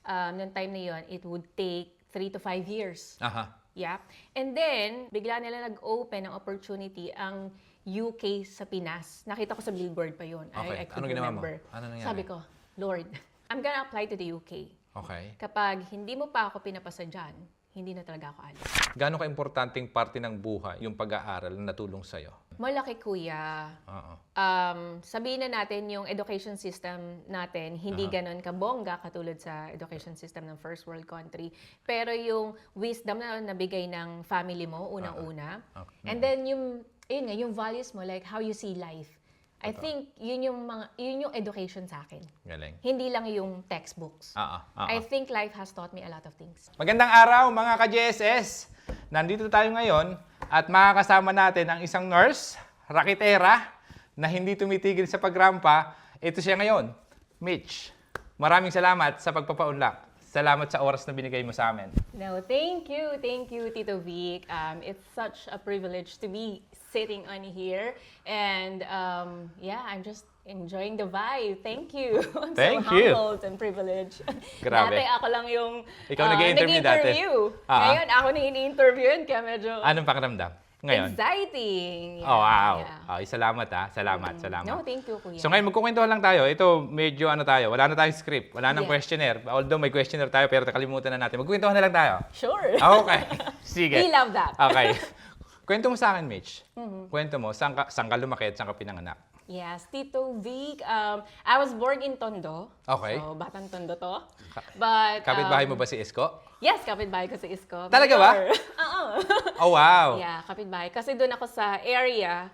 noong time na yon, it would take 3 to 5 years. Aha. Yeah. And then, bigla nila nag-open ng opportunity ang UK sa Pinas. Nakita ko sa Billboard pa yun. Okay. I could Anong ginawa mo? remember. Ano nangyari? Sabi ko, Lord, I'm gonna apply to the UK. Okay. Kapag hindi mo pa ako pinapasa dyan, hindi na talaga ako alis. Gaano ka-importanting parte ng buhay yung pag-aaral na natulong sa'yo? Malaki, kuya. Oo. Sabihin na natin yung education system natin, hindi ganon kabongga katulad sa education system ng first world country. Pero yung wisdom na nabigay ng family mo, unang-una. Okay. And then yung values mo, like how you see life. I think yun yung education sa akin. Galing. Hindi lang yung textbooks. I think life has taught me a lot of things. Magandang araw mga ka-JSS! Nandito tayo ngayon at makakasama natin ang isang nurse, raketera, na hindi tumitigil sa pagrampa. Ito siya ngayon, Mitch. Maraming salamat sa pagpapaunlak. Salamat sa oras na binigay mo sa amin. No, thank you, Tito Vic. It's such a privilege to be sitting on here, and yeah, I'm just enjoying the vibe. Thank you. I'm Thank so you. humbled and privileged. Grabe. Dati ako lang yung Ikaw nag-i-interview dati. Ngayon, ako na ini-interviewin, kaya medyo Anong pakiramdam ngayon? exciting. Oh, wow. Yeah. Salamat ha. Salamat. No, thank you, kuya. So ngayon, magkukwentuhan lang tayo. Ito, medyo tayo. Wala na tayong script. Wala nang Yeah. questionnaire. Although may questionnaire tayo, pero nakalimutan na natin. Magkukwentuhan na lang tayo. Sure. Okay. Sige. We love that. Okay. Kwento mo sa akin, Mitch. Kwento mo, saan ka lumaki at saan ka pinanganak? Yes, Tito Vic. I was born in Tondo. Okay. So, batang Tondo to. But, Kapitbahay mo ba si Isko? Yes, kapitbahay ko sa Isko. Talaga ba? Oo. Oh, wow. Yeah, kapitbahay. Kasi doon ako sa area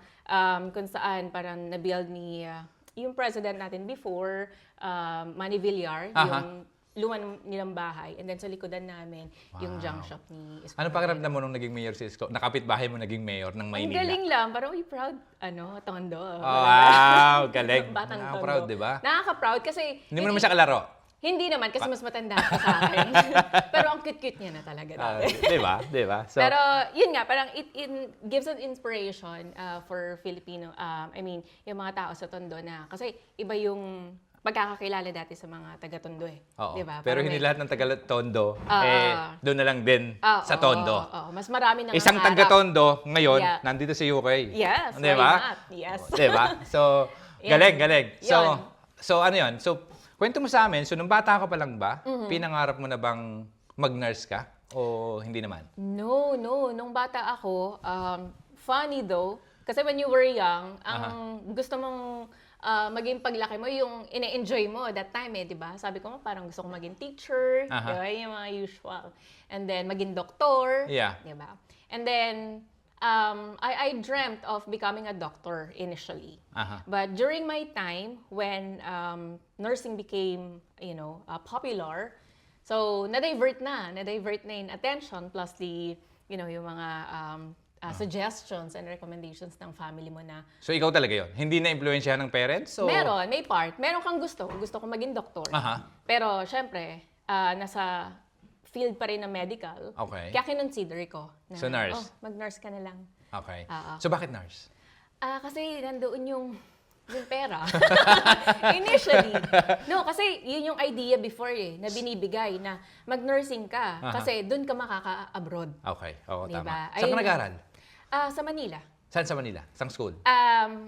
kung saan parang na-build ni yung president natin before, Manny Villar, yung luwan nilang bahay. And then sa likodan namin, yung junk shop ni Isko. Ano pakiramdam mo nung naging mayor si Isko? Nakapitbahay mo naging mayor ng Ang Maynila? galing lang. Parang, proud, Tondo. Wow, galing. Batang Tondo. Nakaka-proud, di ba? Nakaka-proud kasi... Hindi mo naman siya kalaro. Hindi naman, kasi mas matanda siya sa akin. Pero ang cute-cute niya na talaga dati. Di ba? Di ba? So, Pero yun nga, parang it gives an inspiration for Filipino, yung mga tao sa Tondo na, kasi iba yung pagkakakilala dati sa mga taga-Tondo eh. oo. Diba? Pero Parang hindi lahat ng taga-Tondo, Ah, doon na lang din sa Tondo. Mas marami na Isang harap. taga-Tondo ngayon, Yeah. nandito sa UK. Yes, Di why ba? not? Yes. Di ba? So, Yeah. galing. Yun. So ano yun? So, kwento mo sa amin, so nung bata ka pa lang ba, pinangarap mo na bang mag-nurse ka? O hindi naman? No. Nung bata ako, funny though, kasi when you were young, ang gusto mong maging paglaki mo, yung ine-enjoy mo that time di ba? Sabi ko, parang gusto ko maging teacher, di ba? Yung mga usual. And then, maging doktor, Yeah. di ba? And then, I dreamt of becoming a doctor initially. But during my time, when nursing became, popular, so na-divert na yung attention plus the, yung mga suggestions and recommendations ng family mo na So ikaw talaga yon. Hindi na-impluensyahan ng parents? So, may part. Meron kang gusto ko maging doktor. Pero syempre, nasa field pa rin ng medical. Okay. Kaya kinonsider ko na, So, nurse? mag-nurse ka na lang. Okay. Oo. So bakit nurse? Kasi nandoon yung pera. Initially. No, kasi yun yung idea before na binibigay na mag-nursing ka. Kasi doon ka makaka-abroad. Okay. Oo, Diba? tama. Saan ka nag-aral? Sa Manila. Saan sa Manila? Saan school?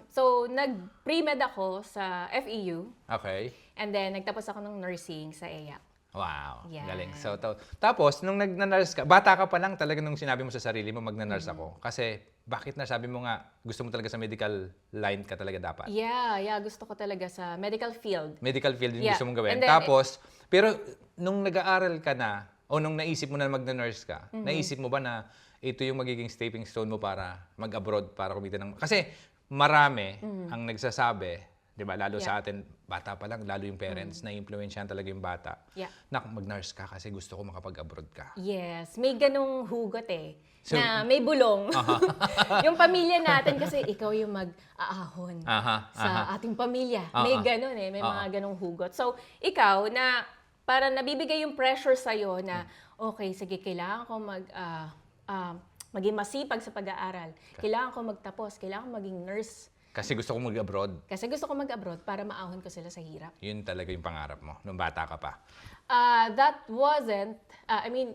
So, nag-pre-med ako sa FEU. Okay. And then, nagtapos ako ng nursing sa EYAP. Wow, Yeah. galing. So, tapos, nung nag-nurse ka, bata ka pa lang talaga nung sinabi mo sa sarili mo, mag-nurse ako. Kasi, bakit na sabi mo nga, gusto mo talaga sa medical line ka talaga dapat? Yeah, gusto ko talaga sa medical field. Medical field yung Yeah. gusto mong gawin. And then, Tapos, pero nung nag-aaral ka na, o nung naisip mo na mag-nurse ka, naisip mo ba na ito yung magiging stepping stone mo para mag-abroad, para kumita ng... Kasi marami ang nagsasabi, di ba, lalo sa atin, bata pa lang, lalo yung parents, na-influensyahan talaga yung bata. Yeah. Na mag-nurse ka kasi gusto ko makapag-abroad ka. Yes, may ganong hugot na may bulong. Yung pamilya natin kasi ikaw yung mag-aahon sa ating pamilya. May ganon may mga ganong hugot. So, ikaw na para nabibigay yung pressure sa'yo na, okay, sige, kailangan ko maging masipag sa pag-aaral. Kailangan ko magtapos. Kailangan ko maging nurse. Kasi gusto kong mag-abroad. Kasi gusto ko mag-abroad para maahon ko sila sa hirap. Yun talaga yung pangarap mo nung bata ka pa. That wasn't,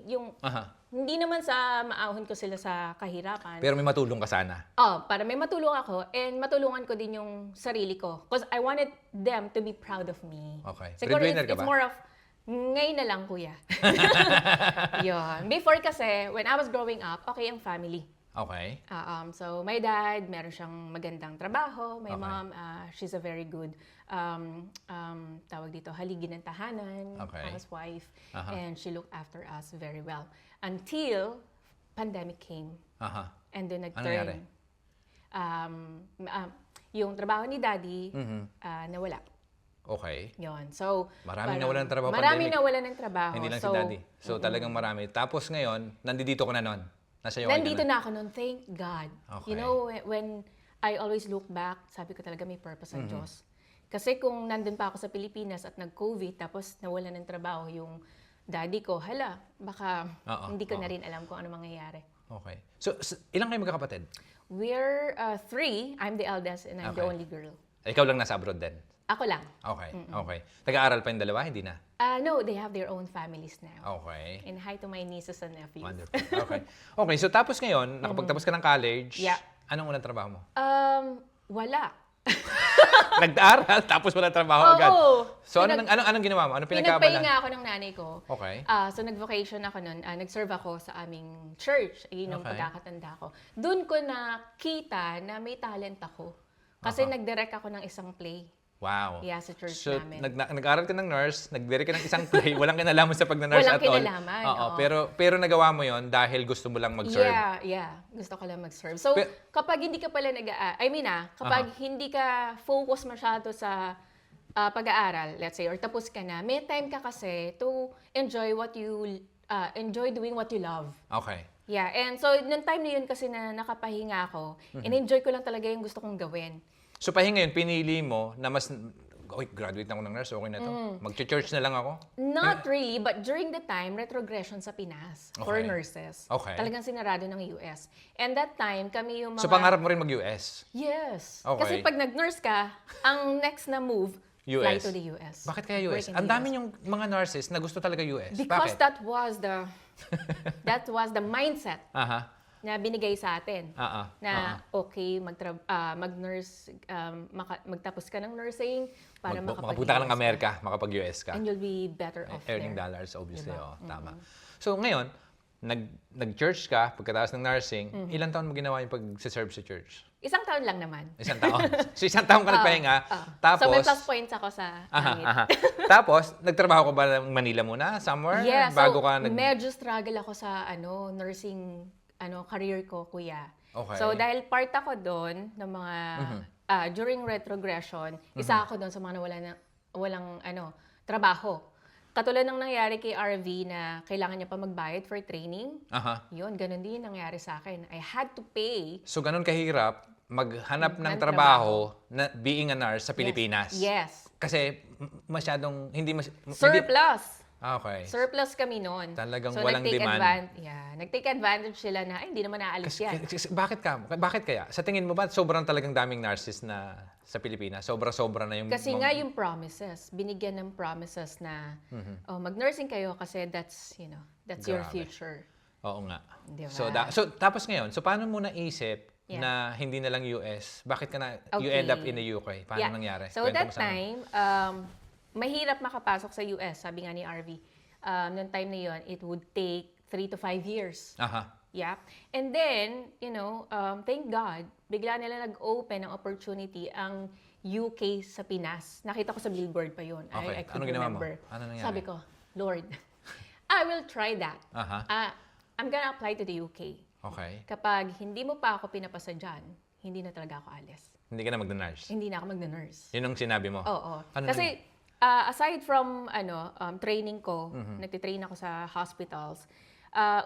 yung, Aha. hindi naman sa maahon ko sila sa kahirapan. Pero may matulong ka sana. Para may matulong ako and matulungan ko din yung sarili ko. Because I wanted them to be proud of me. Okay. Siguro Breadwinner ka it's ba? more of, ngayon na lang, kuya. Yun. Before kasi, when I was growing up, okay ang family. Okay. So, my dad, meron siyang magandang trabaho. My Okay. mom, she's a very good, tawag dito, haligi ng tahanan, Okay. housewife. Aha. And she looked after us very well. Until pandemic came. Aha. And then Ano nangyari? nag-turn. Yung trabaho ni daddy, nawala. Okay. Yun. So, Maraming parang- nawalan ng trabaho, Maraming pandemic. nawalan ng trabaho. Hindi lang si So, daddy. So talagang marami. Tapos ngayon, nandito ko na nun. Nasa iyo Nandito na ako noon, thank God. Okay. You know, when I always look back, sabi ko talaga may purpose ang Diyos. Kasi kung nandun pa ako sa Pilipinas at nag-COVID, tapos nawala ng trabaho yung daddy ko, baka hindi ko na rin alam kung ano mangyayari. Okay. So, ilang kayo magkakapatid? We're 3. I'm the eldest and I'm the Okay. only girl. Ikaw lang nasa abroad din? Ako lang. Okay. Okay. Nag-aaral pa yung dalawa? Hindi na? No, they have their own families now. Okay. And hi to my nieces and nephews. Wonderful. Okay. Okay, so tapos ngayon, nakapagtapos ka ng college. Yeah. Anong unang trabaho mo? Wala. Nag-aaral, tapos wala trabaho agad. Oo. So anong ginawa mo? Anong pinagkabala? Pinagpahinga ako ng nanay ko. Okay. So nag-vocation ako nun. Nag-serve ako sa aming church. Yun ang Okay. pagkakatanda ko. Doon ko nakita na may talent ako. Kasi nag-direct ako ng isang play. Wow. Yeah, sa church So, namin. nag-aral ka ng nurse, nag-direct ka ng isang play, walang kinalaman sa pag-nurse Walang at all. kinalaman, Oo, oo. pero nagawa mo yon dahil gusto mo lang mag-serve. Yeah. Gusto ko lang mag-serve. So, kapag hindi ka pala kapag hindi ka focus masyado sa pag-aaral, let's say, or tapos ka na, may time ka kasi to enjoy enjoy doing what you love. Okay. Yeah, and so, nung time na yun kasi na nakapahinga ako, in-enjoy ko lang talaga yung gusto kong gawin. So, pahinga yun, pinili mo na mas, graduate na ako ng nurse, okay na to. Mag-church na lang ako. Not really, but during the time, retrogression sa Pinas for Okay. nurses. Okay. Talagang sinarado ng US. And that time, kami yung mga... So, pangarap mo rin mag-US? Yes. Okay. Kasi pag nag-nurse ka, ang next na move, fly US. to the US. Bakit kaya US? Work in the Ang dami US. yung mga nurses na gusto talaga US. Because Bakit? that was the mindset Aha. na binigay sa atin. Na Okay, mag-nurse, magtapos ka ng nursing para makapunta ka ng Amerika, makapag-US ka. And you'll be better off Earning there. dollars, obviously. Diba? Oh, tama. So, ngayon, nag-church ka, pagkatapos ng nursing, ilang taon mo ginawa yung pag-serve sa church? Isang taon lang naman. Isang taon. So, isang taon ka nagpahinga. Tapos, So may plus points ako sa langit. Tapos, nagtrabaho ka ba ng Manila muna? Somewhere? Yeah, Bago so ka medyo struggle ako sa nursing career ko, kuya. Okay. So dahil part ako doon ng mga during retrogression, isa ako doon sa mga walang trabaho. Katulad ng nangyari kay RV na kailangan niya pa magbayad for training. Aha. Yun, ganun din nangyari sa akin. I had to pay. So, ganun kahirap maghanap ng trabaho na being a nurse sa Pilipinas. Yes. Kasi masyadong hindi Surplus. Okay. Surplus kami noon. Talagang so, walang demand. Nag-take advantage sila na, hindi naman naalis yan. Bakit kaya? Sa tingin mo ba sobrang talagang daming nurses na sa Pilipinas? Sobra-sobra na yung... Kasi nga yung promises, binigyan ng promises na mag-nursing kayo kasi that's your Grabe. future. Oo nga. Diba? So tapos ngayon, so paano mo naisip na hindi na lang US? Bakit ka na, you Okay. end up in the UK? Paano nangyari? So Kwento that mo sa amin. time, mahirap makapasok sa US, sabi nga ni RV. Noong time na yon, it would take 3 to 5 years. Aha. Yeah. And then, thank God, bigla nila nag-open ng opportunity ang UK sa Pinas. Nakita ko sa billboard pa yun. I Okay. could Anong ginawa mo? remember. Ano nangyari? Sabi ko, Lord, I will try that. Aha. I'm gonna apply to the UK. Okay. Kapag hindi mo pa ako pinapasa dyan, hindi na talaga ako alis. Hindi ka na mag-nurse. Hindi na ako mag-nurse. Yun ang sinabi mo? Oo. Ano Kasi aside from training ko, nagtitrain ako sa hospitals,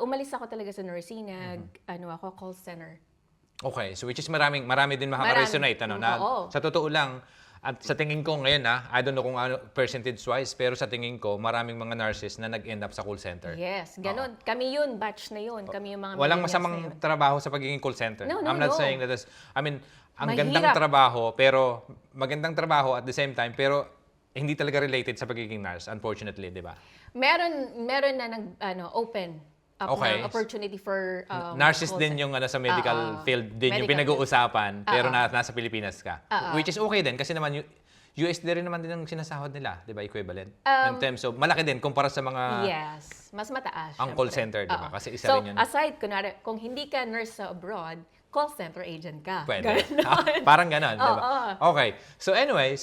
umalis ako talaga sa nursing, ako call center. Okay. So which is marami din makaresonate. Oo. Sa totoo lang, At sa tingin ko ngayon, I don't know kung ano percentage-wise, pero sa tingin ko, maraming mga nurses na nag-end up sa call center. Yes, ganun. Kami yun, batch na yun. Kami yung mga Walang millennials na masamang yun. trabaho sa pagiging call center. No, I'm not no. saying that I mean, ang Mahirap. gandang trabaho, pero magandang trabaho at the same time, pero hindi talaga related sa pagiging nurse, unfortunately, di ba? Meron na open up Okay. na opportunity for Nurses call din center. yung sa medical field din yung Medical pinag-uusapan, pero nasa Pilipinas ka. Which is okay din, kasi naman USD rin naman din ang sinasahod nila, di ba? Equivalent. In terms of, malaki din kumpara sa mga Yes, mas mataas. ang call syempre. center, di ba? Kasi isa so, rin yun. aside, kunwari, kung hindi ka nurse sa abroad, call center agent ka. Pwede. Ganon. Parang ganon, di ba? Oo. Okay. So anyway,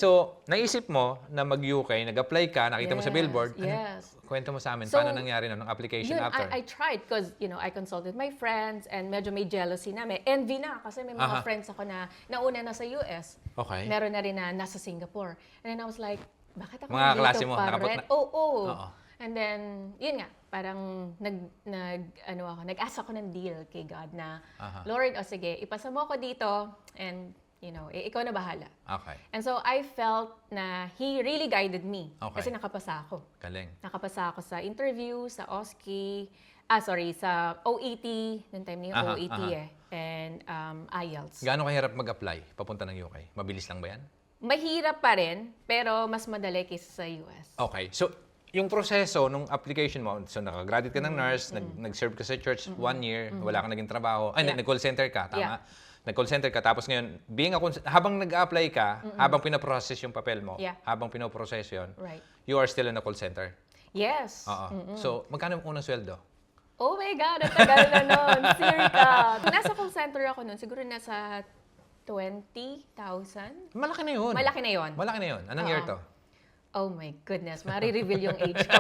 naisip mo na mag-UK, nag-apply ka, nakita mo sa billboard. Yes. Kwento mo sa amin, So, paano nangyari ng application Yun, after? I tried because, I consulted my friends and medyo may jealousy na. May envy na kasi may mga friends ako na nauna na sa US. Okay. Meron na rin na nasa Singapore. And then I was like, bakit ako Mga dito klase mo, pa nakaput rin? na- Oo. Oo. And then, yun nga, parang nag-ask ako ng deal kay God na, Lord, sige, ipasa mo ako dito and, ikaw na bahala. Okay. And so I felt na He really guided me. Okay. Kasi nakapasa ako. Galing. Nakapasa ako sa interview, sa OSCE, sa OET, noong time na yung OET and IELTS. Gaano kahirap mag-apply papunta ng UK? Mabilis lang ba yan? Mahirap pa rin, pero mas madali kaysa sa US. Okay. So, yung proseso nung application mo, so nakagraduate ka ng nurse, nag-serve ka sa church 1 year, wala kang naging trabaho, ay, Yeah. nag-call center ka, tama? Yeah. Nag-call center ka, tapos ngayon, habang nag-apply ka, habang pinaprocess yung papel mo, Yeah. habang pinoprocess yun, Right. you are still in a call center. Yes. Oo. So, magkano yung unang sweldo? Oh my God, ang tagal na nun. Circa. Nasa call center ako nun, siguro nasa 20,000. Malaki na yun. Malaki na yun. Malaki na yun. Anong year to? Oh my goodness, mari-reveal yung age ko.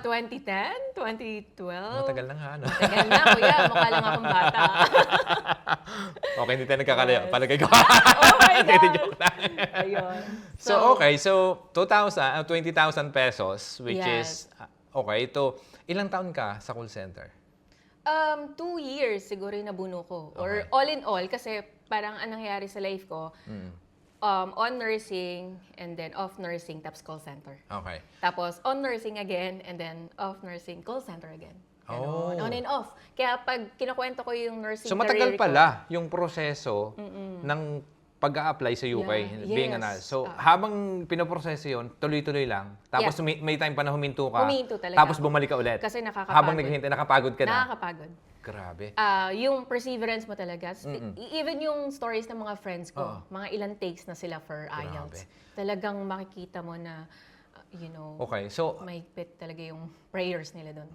2010? 2012? Matagal na nga, ano? Tagal na, kuya. Mukha lang akong bata. Okay, hindi tayo nagkakalayo. Yes. Palagay ko. Oh my Hindi, God. joke lang. Ayun. So, okay. So, 20,000 pesos, which is, Yes. okay, ito, ilang taon ka sa call center? 2 years siguro yung nabuno ko. Or Okay. all in all, kasi parang anong nangyari sa life ko, on nursing, and then off nursing, tapos call center. Okay. Tapos on nursing again, and then off nursing, call center again. Oh. Ganon. On and off. Kaya pag kinukwento ko yung nursing So, matagal career ko, pala yung proseso ng pag-a-apply sa UK, Yeah. being a Yes. nurse. So, habang pinoproseso yun, tuloy-tuloy lang. Tapos, Yeah. may time pa na huminto ka. Huminto talaga Tapos, bumalik ka ulit. Kasi nakakapagod. Habang naghihintay, nakapagod ka na. nakakapagod. Grabe. Yung perseverance mo talaga. Even yung stories ng mga friends ko, Oo. mga ilang takes na sila for IELTS. Talagang makikita mo na, Okay, so, mahigpit talaga yung prayers nila doon.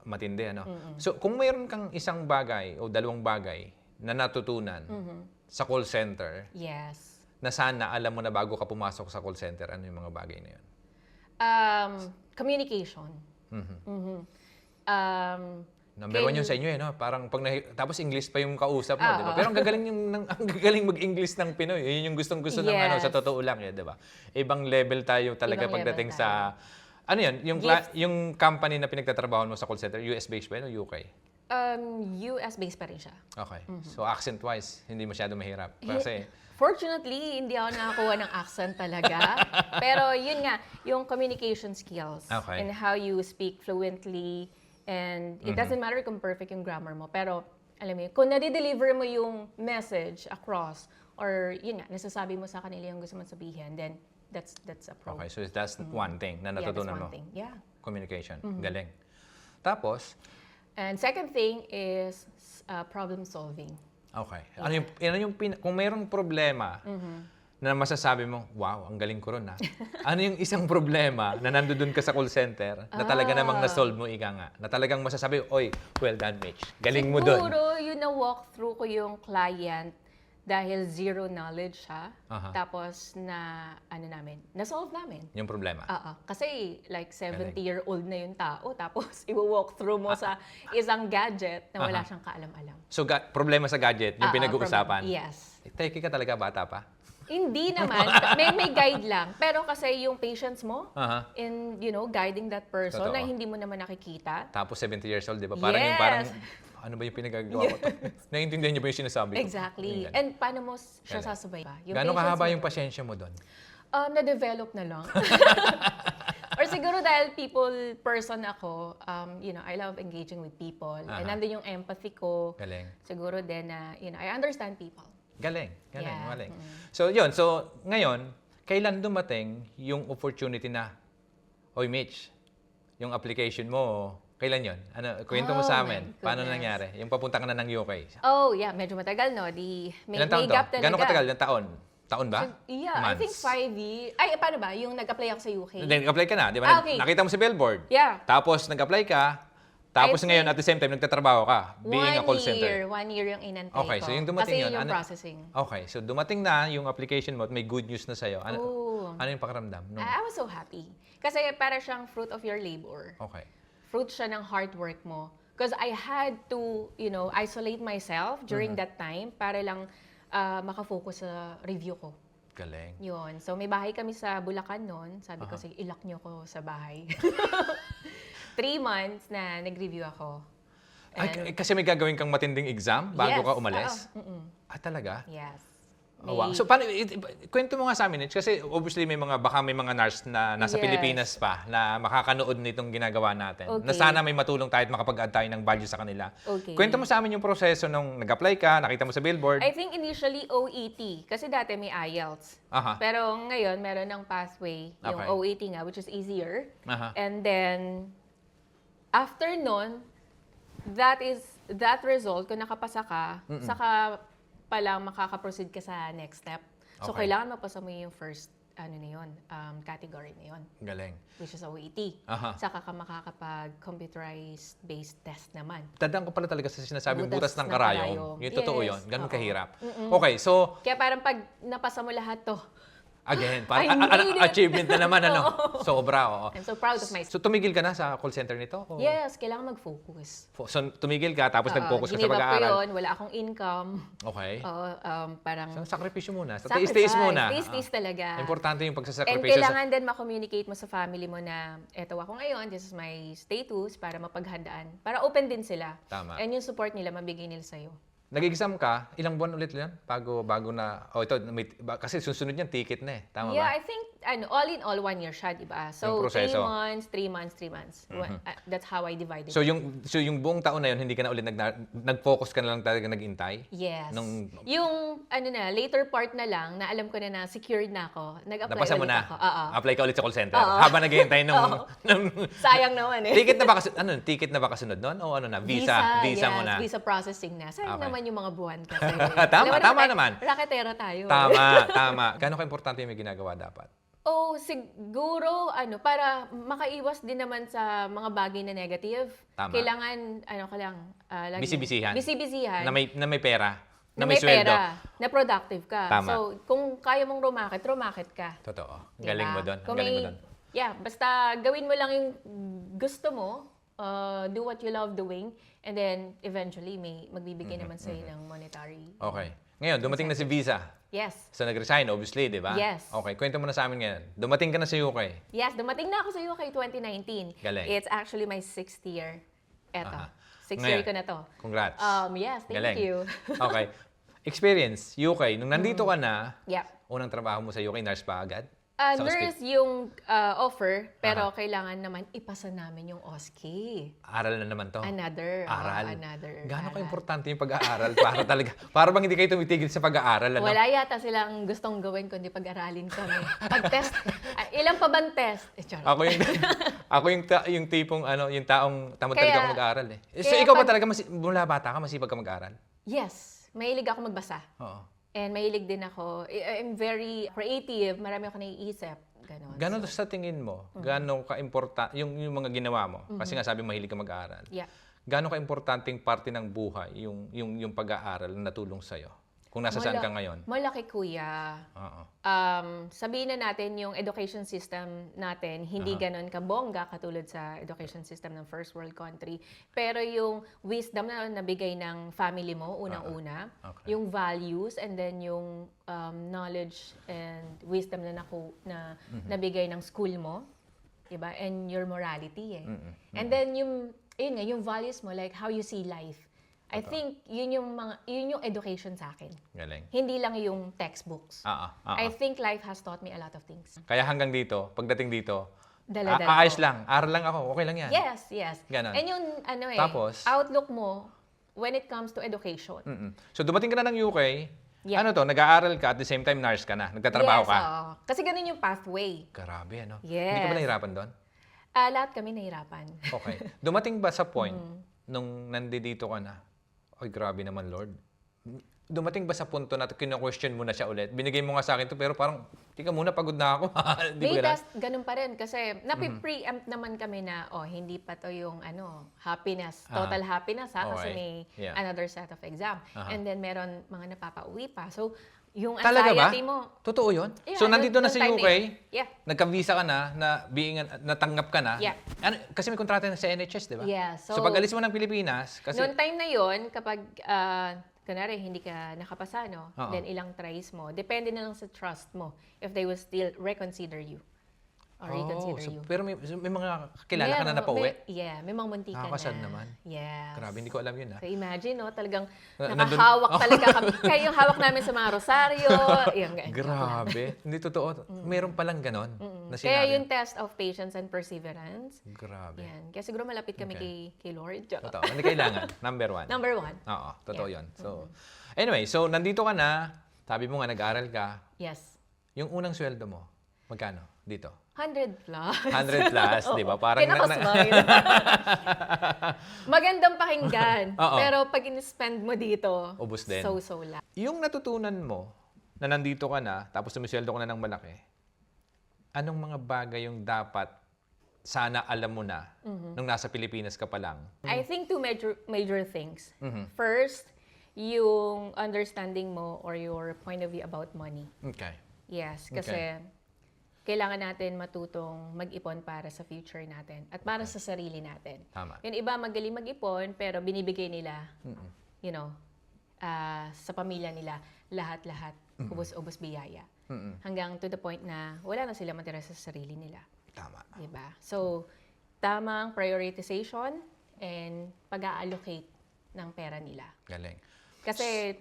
matindi, ano? So, kung mayroon kang isang bagay o dalawang bagay na natutunan sa call center, Yes. na sana alam mo na bago ka pumasok sa call center, ano yung mga bagay na yun? Communication. Number one yun sa inyo, no? Parang tapos English pa yung kausap mo, di ba? Pero ang gagaling mag-English ng Pinoy. Yun yung gustong-gusto ng sa Yes. totoo lang, di ba? Ibang level tayo talaga Ibang pagdating level sa ano yun, yung company na pinagtatrabahoan mo sa call center, US-based ba yun o UK? US-based pa rin siya. Okay. So accent-wise, hindi masyado mahirap. Kasi Fortunately, hindi ako nakakuha ng accent talaga. Pero yun nga, yung communication skills Okay. and how you speak fluently, and it doesn't matter kung perfect yung grammar mo, pero alam mo yun, kung nade-deliver mo yung message across, or yun nga, nasasabi mo sa kanila yung gusto mong sabihin, then that's a pro. okay, so that's one thing na Yeah, that's natutunan one mo. thing. Yeah. Communication. Galing. Tapos, And second thing is problem solving. okay. Kung mayroong problema na masasabi mo, wow, ang galing ko ron, ha? Ano yung isang problema na nandoon ka sa call center na talaga namang na-solve mo, ika nga? Na talagang masasabi, oy, well done, Mitch. Galing mo doon. Siguro, yun na-walk through ko yung client dahil zero knowledge siya. Tapos na-solve namin. Yung problema. Kasi like 70-year-old na yung tao, tapos i-walk through mo sa isang gadget na wala siyang kaalam-alam. So, problema sa gadget, yung pinag-uusapan. Yes. Teki ka talaga, bata pa. Hindi naman. may guide lang. Pero kasi yung patience mo in, guiding that person Totoo. na hindi mo naman nakikita. Tapos 70 years old, di ba? Parang Yes. yung parang ano ba yung pinagagawa ko to? Naiintindihan niyo ba yung sinasabi ko? Exactly. Yung And paano mo siya Galing. sasabay ba? Gano'ng kahaba patience yung mo. pasyensya mo doon? Na-develop na lang. Or siguro dahil person ako, I love engaging with people. And nandun yung empathy ko. Galing. Siguro din na, I understand people. Galing. Yeah. Galing. So, yun. So, ngayon, kailan dumating yung opportunity na, Oy, Mitch, yung application mo, kailan yun? Kwento mo sa Oh, amin. my Paano goodness. nangyari? Yung papunta ka na ng UK. Oh, yeah. Medyo matagal, no? May Ilang taon to? gap talaga. Gano'ng katagal? Ilang taon? Taon ba? Yeah, I think 5 years. Ay, paano ba? Yung nag-apply ako sa UK. Then, nag-apply ka na, di ba? Okay. Nakita mo sa billboard. Yeah. Tapos, nag-apply ka. Tapos I ngayon, think at the same time, nagtatrabaho ka. Being a call center. 1 year yung inantay Okay, ko. so yung dumating Kasi yun, yung ano- processing. Okay, so dumating na yung application mo at may good news na sa'yo. Oh. Ano yung pakiramdam? I was so happy. Kasi para siyang fruit of your labor. Okay. Fruit siya ng hard work mo. Because I had to, isolate myself during that time para lang makafocus sa review ko. Galing. Yun. So may bahay kami sa Bulacan noon. Sabi ko, sige, ilock niyo ko sa bahay. 3 months na nag-review ako. Ay, kasi may gagawin kang matinding exam bago Yes. ka umalis? Oo. Talaga? Yes. Oh, wow. So, paano, kwento mo nga sa amin, Mitch, kasi obviously baka may mga nurse na nasa Yes. Pilipinas pa na makakanood nitong ginagawa natin. Na Okay. sana may matulong tayo at makapag-add tayo ng value sa kanila. Okay. Kwento mo sa amin yung proseso nung nag-apply ka, nakita mo sa billboard. I think initially OET. Kasi dati may IELTS. Aha. Pero ngayon, meron ng pathway, yung Okay. OET nga, which is easier. Aha. And then, after nun, that result, kung nakapasa ka, saka palang makakaproceed ka sa next step. So, Okay. kailangan mapasa mo yung first, category na yun, Galing. which is OET. Aha. Saka ka makakapag-computerized-based test naman. Tandaan ko pala talaga sa sinasabing butas Butas ng ng karayom. karayom. Yung totoo Yes. yun. Ganun Oo. kahirap. Okay, so, Kaya parang pag napasa mo lahat to, again, I made it. achievement na naman, ano? Sobra, oo. I'm so proud of myself. So, tumigil ka na sa call center nito? O- Yes, kailangan mag-focus. So, tumigil ka, tapos nag-focus ka sa Ginive up ko pag-aaral? yun, wala akong income. Okay. Oo, parang So, sakripisyo muna. So, sacrifice. tiis-tiis muna. Tiis-tiis talaga. Importante yung And pagsasakripisyo. kailangan din ma-communicate mo sa family mo na eto ako ngayon, this is my status, para mapaghandaan. Para open din sila. Tama. And yung support nila, mabigay nila sa'yo. Nag-exam ka, ilang buwan ulit yan? Bago na, kasi susunod yan, ticket na eh. Tama Yeah, ba? I think, all in all, 1 year siya, di ba? Yung So, proseso. 3 months. That's how I divided So, it. yung buong taon na yun, hindi ka na ulit nag-focus ka na lang talaga nag-intay? Yes. Nung- Yung, later part na lang, na alam ko na secured na ako, nag-apply Napasa mo ulit na? ako. Oo. Apply ka ulit sa call center? Oo. Habang naghihintay nung Sayang naman eh. ticket na ba ticket na ba kasunod noon? O ano na? Visa yes, mo na? Visa processing na. Sayang Okay. naman yung mga buwan kasi. Tama, Alam mo tama naman. Raketera tayo. Tama. Gano'ng ka-importante yung may ginagawa dapat? Oh, siguro, para makaiwas din naman sa mga bagay na negative. Tama. Kailangan, lagi. Bisi-bisihan. Bisi-bisihan. Na may pera? Na na may sweldo? pera, na productive ka. Tama. So, kung kaya mong rumakit ka. Totoo. Ang Diba? galing mo doon. Kung Galing mo may- doon. Yeah, basta gawin mo lang yung gusto mo, do what you love doing, and then eventually may magbibigay naman sa'yo ng monetary. Okay. Ngayon, dumating na si Visa. Yes. So, nag-resign, obviously, di ba? Yes. Okay, kwento mo na sa amin ngayon. Dumating ka na sa UK. Yes, dumating na ako sa UK 2019. Galing. It's actually my 6th year. Eto. Aha. 6th Ngayon. year ko na to. Congrats. Yes, thank Galing. you. Okay. Experience, UK. Nung nandito ka na, Yep. unang trabaho mo sa UK, nurse pa agad? Sa Nurse yung offer, pero kailangan naman ipasa namin yung OSCE. Aral na naman to. Another. Aral. Another. Gaano aral. ka-importante yung pag-aaral para bang hindi kayo tumitigil sa pag-aaral? Ano? Wala yata silang gustong gawin kundi pag-aralin kami. Pag-test. Ilan pa bang test? Charot. Yung tipong yung taong tamad Kaya- talaga ako mag-aaral eh. So kaya ikaw ba pag- talaga mula bata ka masipag ka mag-aaral? Yes. Mahilig ako magbasa. Oo. And mahilig din ako. I'm very creative. Marami ako naiisip. Ganon. Gano'n sa tingin mo? Gano'n ka-importante yung mga ginawa mo? Kasi nga sabi mahilig ka mag-aaral. Yeah. Gano'n ka-importanteng parte ng buhay yung pag-aaral na natulong sa'yo? Kung nasa saan ka ngayon? Malaki, kuya. Oo. Sabihin na natin yung education system natin, hindi ganon kabongga katulad sa education system ng first world country. Pero yung wisdom na nabigay ng family mo, unang-una, Okay. yung values, and then yung knowledge and wisdom na nabigay ng school mo, diba? And your morality eh. And then yung values mo, like how you see life. I think yun yung education sa akin. Galing. Hindi lang yung textbooks. I Oo. think life has taught me a lot of things. Kaya hanggang dito, pagdating dito, Dala-dala ayos ko. lang. Aral lang ako. Okay lang yan. Yes. Ganon. And yung Tapos? outlook mo when it comes to education. So, dumating ka na ng UK. Yeah. Ano to? Nag-aaral ka at the same time nurse ka na. Nagtatrabaho Yes, ka. oo. Kasi ganun yung pathway. Grabe, ano? Yes. Hindi ka ba nahirapan doon? Lahat kami nahirapan. Okay. Dumating ba sa point nung nandito ka na, ay grabe naman Lord. Dumating ba sa punto na kino-question mo na siya ulit? Binigay mo nga sa akin to pero parang, tika muna, pagod na ako. Di ba ganun? Ganun pa rin kasi napi-preempt naman kami na hindi pa to yung happiness, total happiness kasi Okay. may Yeah. another set of exam. And then meron mga napapauwi pa. So, yung Talaga ba? anxiety mo, Totoo yun? Yeah, So, nandito na nung sa time UK, yeah. nagka-visa ka na, natanggap ka na. Yeah. Ano, kasi may kontrata na sa NHS, di ba? Yeah, So, so- pag alis mo ng Pilipinas, kasi... noong time na yon kapag kunwari hindi ka nakapasa, Oo. then ilang tries mo, depende na lang sa trust mo if they will still reconsider you or reconsider you. Pero may mga kakilala ka na napauwi? May mga munti ka na. Nakakasad naman. Yes. Grabe, hindi ko alam yun, ha? So imagine, talagang Nandun- nakahawak talaga kami. Kaya yung hawak namin sa mga rosaryo. Grabe. Hindi totoo. Meron palang ganon na Kaya scenario. yung test of patience and perseverance. Grabe. Yan. Kaya siguro malapit kami kay Lord. Totoo. Hindi kailangan. Number one. Number one. Oo, totoo yun. So, anyway, so nandito ka na, sabi mo nga nag-aral ka, Yes. yung unang sweldo mo, magkano dito? 100 plus. 100 plus, di ba? Parang Kinakasmile. Magandang pakinggan. Oo. Pero pag in-spend mo dito, Ubus din. so lang. Yung natutunan mo na nandito ka na, tapos sumisweldo ka na ng malaki, anong mga bagay yung dapat sana alam mo na nung nasa Pilipinas ka pa lang? I think two major things. First, yung understanding mo or your point of view about money. Okay. Yes, kasi kailangan natin matutong mag-ipon para sa future natin at para sa sarili natin. Tama. Yung iba magaling mag-ipon pero binibigay nila, sa pamilya nila lahat-lahat, ubos-ubos biyaya. Hanggang to the point na wala na sila matira sa sarili nila. Tama. Diba? So, tamang prioritization and pag-allocate ng pera nila. Galing. Kasi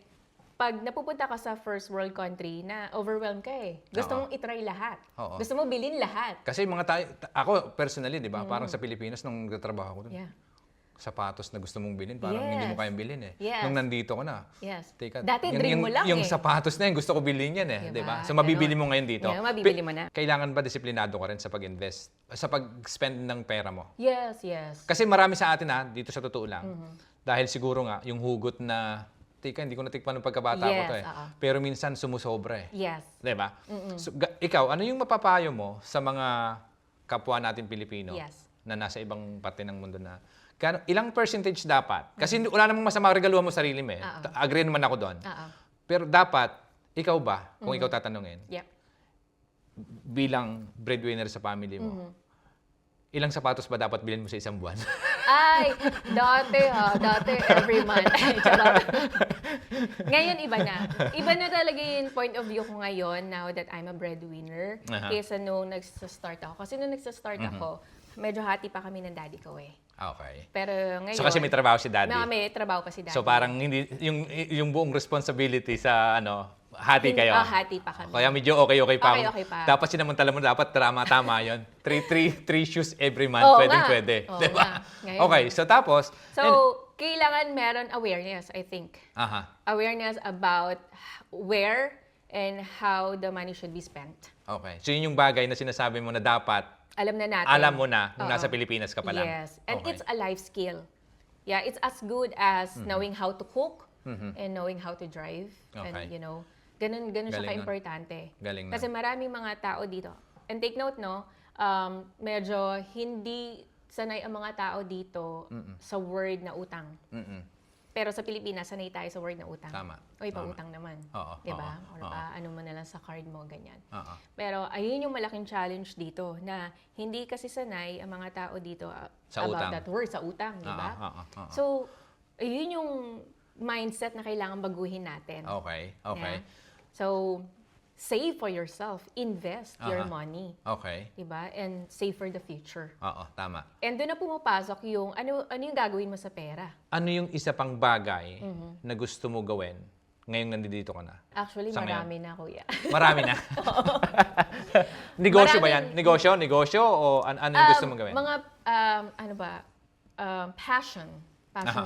pag napupunta ka sa first world country na overwhelmed ka Gusto mong itry lahat. Oo. Gusto mo bilhin lahat. Kasi mga tayo, ako personally, di ba, parang sa Pilipinas nung nagtatrabaho ko doon, Yeah. sapatos na gusto mong bilhin, parang hindi mo Yes. kayang bilhin Yes. Nung nandito ka na. Yes. Teka, Dati dream mo lang yung sapatos na yun, gusto ko bilhin yan Diba? di ba? So mabibili mo ngayon dito. Yeah, mabibili mo na. Kailangan ba disiplinado ka rin sa pag-invest, sa pag-spend ng pera mo? Yes. Kasi marami sa atin dito sa totoo lang, dahil siguro nga, yung hugot na, teka, hindi ko natikpan ng pagkabata ko Yes, to oo. Pero minsan sumusobra Yes. Di ba? So, ikaw, ano yung mapapayo mo sa mga kapwa natin Pilipino Yes. na nasa ibang parte ng mundo na ilang percentage dapat? Kasi wala namang masama regaluhan mo sarili mo Agree naman ako doon. Pero dapat, ikaw ba, kung ikaw tatanungin, Yep. bilang breadwinner sa family mo, ilang sapatos ba dapat bilhin mo sa isang buwan? Ay, dati every month. Charot. Ngayon iba na. Iba na talaga yung point of view ko ngayon now that I'm a breadwinner kaysa nung nagsa-start ako. Kasi nung nagsa-start ako, medyo hati pa kami ng daddy ko Okay. Pero ngayon... So kasi may trabaho si daddy. May trabaho pa si daddy. So parang hindi yung buong responsibility sa hati kayo. Hati pa kami. Kaya medyo okay pa. Okay pa. Dapat sinamantala mo, dapat tama 'yon. Three shoes every month, Oo pwede. nga. Oo Diba? nga. Ngayon Okay, so tapos kailangan meron awareness, I think. Awareness about where and how the money should be spent. Okay. So yun yung bagay na sinasabi mo na dapat Alam na natin. alam mo na nung nasa Pilipinas ka pa lang. Yes. And Okay. it's a life skill. Yeah, it's as good as knowing how to cook and knowing how to drive. Okay. And, ganun siya Galing nun. ka-importante. Galing nun. Kasi maraming mga tao dito. And take note, medyo hindi sanay ang mga tao dito sa word na utang. Pero sa Pilipinas, sanay tayo sa word na utang. Tama. Oy, Tama. pautang naman. Oo, Diba? oo, Or oo. ano mo na lang sa card mo, ganyan. Oo. Pero ayun yung malaking challenge dito na hindi kasi sanay ang mga tao dito Sa about utang. that word, sa utang, di ba? Oo. So, ayun yung mindset na kailangan baguhin natin. Okay. Yeah. So, save for yourself, invest your money. Okay. Diba? And save for the future. Oo, tama. And doon na pumapasok yung, ano yung gagawin mo sa pera? Ano yung isa pang bagay na gusto mo gawin ngayong nandito ka na? Actually, Sa ngayon? marami na, kuya. Marami na. Negosyo ba yan? Negosyo? Negosyo? O ano yung gusto mong gawin? Mga, passion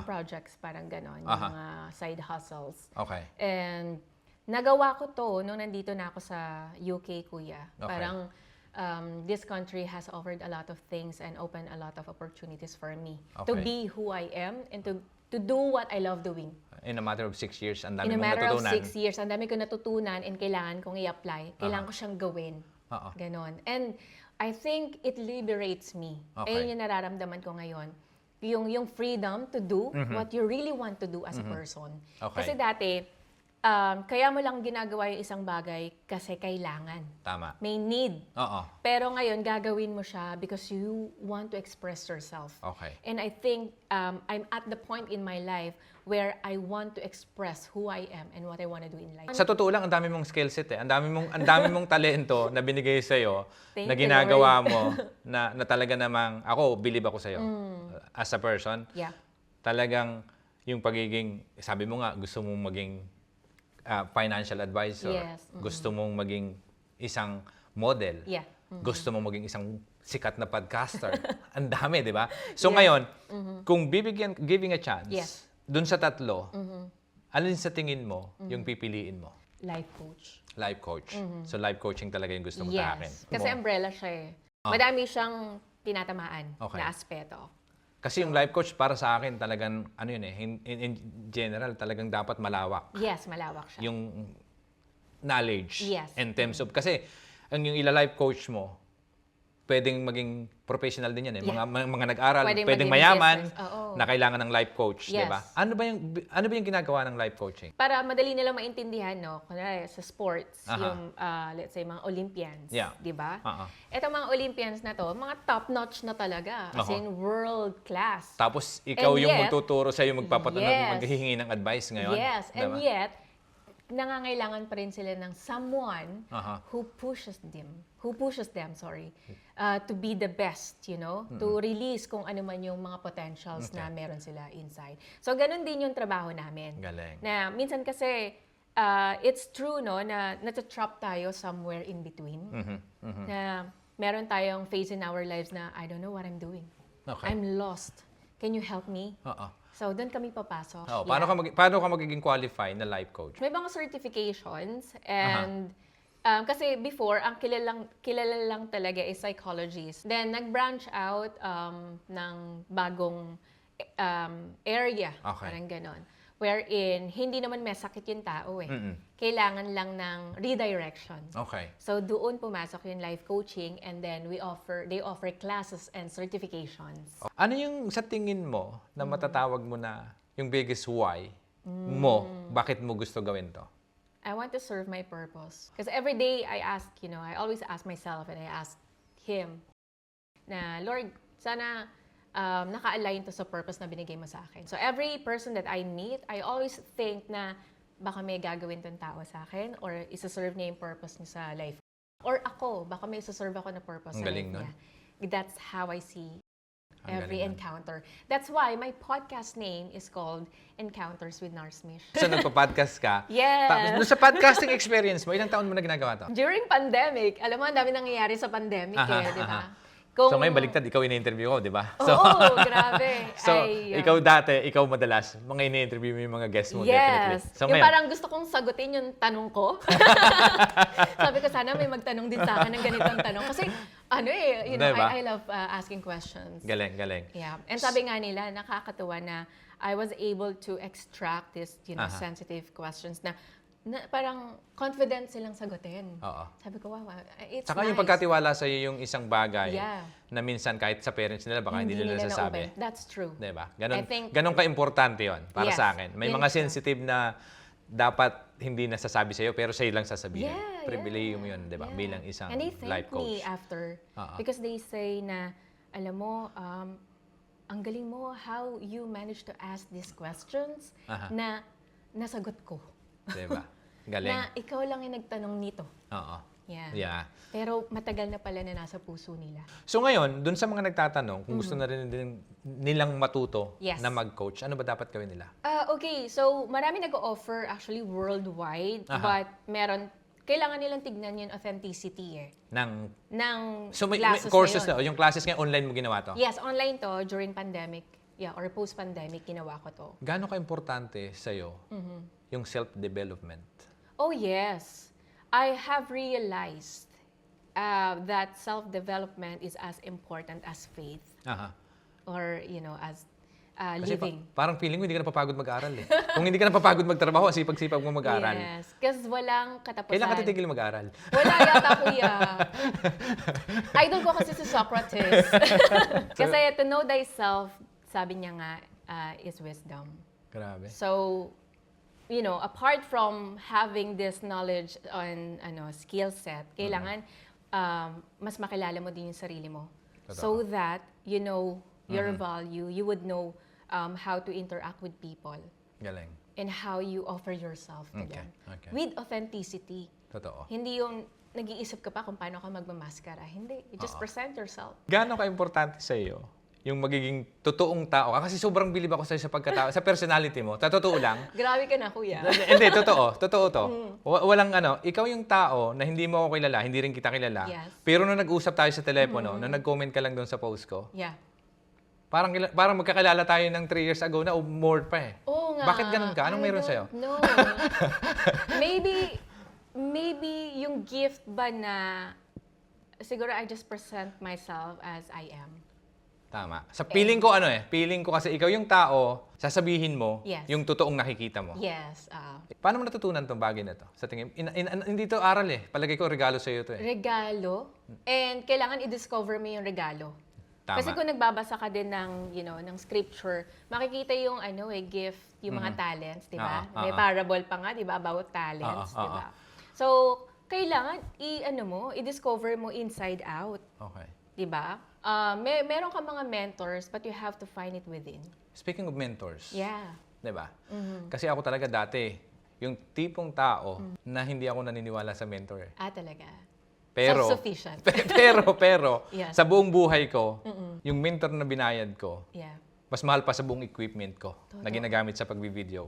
projects, parang ganon. Yung mga side hustles. Okay. And nagawa ko to nung nandito na ako sa UK, kuya. Okay. Parang this country has offered a lot of things and opened a lot of opportunities for me to Okay. be who I am and to do what I love doing. In a matter of 6 years, ang dami In a mong matter of natutunan. 6 years, ang dami ko natutunan and kailangan kong i-apply. Kailangan ko siyang gawin. Oo. Ganon. And I think it liberates me. Okay. Ayun yung nararamdaman ko ngayon. Yung freedom to do what you really want to do as a person. Okay. Kasi dati, kaya mo lang ginagawa yung isang bagay kasi kailangan. Tama. May need. Oo. Pero ngayon, gagawin mo siya because you want to express yourself. Okay. And I think I'm at the point in my life where I want to express who I am and what I want to do in life. Sa totoo lang, ang dami mong skill set eh. Ang dami mong talento na binigay sa'yo, Thank na you, ginagawa Lord. mo, na talaga namang, ako, believe ako sa'yo. As a person, Yeah. talagang yung pagiging, sabi mo nga, gusto mong maging financial advisor. Yes. Gusto mong maging isang model. Yeah. Gusto mong maging isang sikat na podcaster. Ang dami, di ba? So Yes. ngayon, kung giving a chance, Yes. dun sa tatlo, alin sa tingin mo yung pipiliin mo? Life coach. Life coach. So life coaching talaga yung gusto mo tahakin. Yes. Kasi umbrella siya eh. Madami siyang tinatamaan Okay. na aspeto. Kasi yung life coach para sa akin talagang, ano yun eh, in general, talagang dapat malawak. Yes, malawak siya. Yung knowledge Yes. in terms of, kasi ang yung ila-life coach mo, pwedeng maging professional din yan eh. Yeah. Mga nag-aral, Pwedeng pwedeng maging mayaman, business. Oo. na kailangan ng life coach, di Yes. ba? Ano ba yung ginagawa ng life coaching? Para madali nilang maintindihan, no? Kunwari, sa sports, Aha. yung, let's say, mga Olympians, Yeah. di ba? Oo. Etong mga Olympians na to, mga top-notch na talaga. As Aha. in, world class. Tapos ikaw And yung yet- magtuturo sa'yo, Yes. maghihingi ng advice ngayon. Yes, di and ba? yet, nangangailangan pa rin sila ng someone Aha. who pushes them, to be the best, to release kung ano man yung mga potentials na meron sila inside. So, ganun din yung trabaho namin. Galing. Na minsan kasi, it's true, no, na nata-trap tayo somewhere in between. Na meron tayong phase in our lives na, I don't know what I'm doing. Okay. I'm lost. Can you help me? Oo. So, doon kami papasok. Oh, Yeah. paano ka magiging qualified na life coach? May mga certifications and kasi before, ang kilala lang talaga is psychologist. Then, nag-branch out ng bagong area. Okay. Parang ganon. Wherein, hindi naman may sakit yung tao eh. Mm-mm. Kailangan lang ng redirection. Okay. So, doon pumasok yung life coaching and then they offer classes and certifications. Ano yung sa tingin mo na matatawag mo na yung biggest why mo, bakit mo gusto gawin to? I want to serve my purpose. Because every day I always ask myself and I ask Him na, Lord, sana naka-align to sa purpose na binigay mo sa akin. So every person that I meet, I always think na baka may gagawin tong tao sa akin or isa-serve niya yung purpose niya sa life. Or ako, baka may isa-serve ako na purpose Ang sa galing life nun. niya. That's how I see Ang every galing nun. encounter. That's why my podcast name is called Encounters with Narsmish. So nagpa-podcast ka. Yes. Tapos sa podcasting experience mo, ilang taon mo na ginagawa to? During pandemic, alam mo, ang dami nangyayari sa pandemic di ba? So ngayon baliktad, ikaw ini-interview ko, di ba? So, Oo, grabe. so ikaw dati, ikaw madalas, mga ini-interview mo yung mga guests mo, definitely. Yes. So Yung ngayon, parang gusto kong sagutin yung tanong ko. Sabi ko, sana may magtanong din sa akin ng ganitong tanong. Kasi, Diba? I love asking questions. galing, galing. Yeah. And sabi nga nila, nakakatuwa na I was able to extract this, Aha. sensitive questions na parang confident silang sagutin. Oo. Sabi ko, wow, it's Saka nice. yung pagkatiwala sa'yo yung isang bagay Yeah. na minsan kahit sa parents nila, baka hindi nila nasasabi. na-open. That's true. Diba? I think- Ganon ka-importante yon para Yes, sa akin. May yun mga siya. sensitive na dapat hindi nasasabi sa'yo, pero sa'yo lang sasabihin. Yeah, Pribilehyo mo yun, diba? yeah. Bilang isang And they thank life coach. me after. Oo. Because they say na, alam mo, ang galing mo how you manage to ask these questions Aha. na nasagot ko. Diba? Galing. Na ikaw lang yung nagtanong nito. Oo. Yeah. Yeah. Pero matagal na pala na nasa puso nila. So ngayon, dun sa mga nagtatanong, kung gusto na rin nilang matuto Yes. na mag-coach, ano ba dapat gawin nila? Okay, so marami nag-offer actually worldwide, but kailangan nilang tignan yung authenticity ng So may classes courses na yun. yung classes ngayon, online mo ginawa to? Yes, online to during pandemic. Yeah, or post-pandemic, ginawa ko to. Gaano ka-importante sa'yo yung self-development? Oh, yes. I have realized that self-development is as important as faith Aha. or, as Kasi living. parang feeling mo hindi ka napapagod mag-aral eh. Kung hindi ka napapagod magtrabaho, sipag-sipag mo mag-aral. Yes, kasi walang katapusan. Kailan ka titigil mag-aral? Wala yata, kuya. Idol ko kasi si Socrates. Kasi to know thyself, sabi niya nga, is wisdom. Grabe. So, apart from having this knowledge on skill set, kailangan mas makilala mo din yung sarili mo. Totoo. So that you know your value, you would know how to interact with people Galing. and how you offer yourself to Okay, them. okay. With authenticity. Totoo. Hindi yung nag-iisip ka pa kung paano ka magmamaskara. Hindi. You just present yourself. Gaano ka-importante sa iyo yung magiging totoong tao ka? Kasi sobrang bilib ako sa'yo sa pagkatao, sa personality mo. Totoo lang. Grabe ka na, kuya. Hindi, totoo. Totoo to. Walang ikaw yung tao na hindi mo ako kilala, hindi rin kita kilala. Yes. Pero nung nag-usap tayo sa telepono, nung nag-comment ka lang doon sa post ko, Yeah. parang magkakilala tayo ng 3 years ago na o more pa eh. Oo nga. Bakit ganun ka? Anong meron sa'yo? No. maybe yung gift ba na siguro I just present myself as I am. Tama. Sa feeling ko feeling ko kasi ikaw yung tao, sasabihin mo Yes. yung totoong nakikita mo. Yes. Paano mo natutunan tong bagay na to? Sa tingin, hindi to aral eh. Palagay ko regalo sa iyo to eh. Regalo. And kailangan i-discover mo yung regalo. Tama. Kasi kung nagbabasa ka din ng, ng scripture, makikita yung gift, yung mga talents, di ba? May parable pa nga, di ba, about talents, di ba? So, kailangan i-discover mo inside out, Okay. di ba? Meron ka mga mentors, but you have to find it within. Speaking of mentors, Yeah. 'di ba? Kasi ako talaga dati, yung tipong tao na hindi ako naniniwala sa mentor. Eh. Talaga. Pero Self-sufficient. pero Yes. sa buong buhay ko, yung mentor na binayad ko, Yeah. mas mahal pa sa buong equipment ko na ginagamit sa pagbi-video.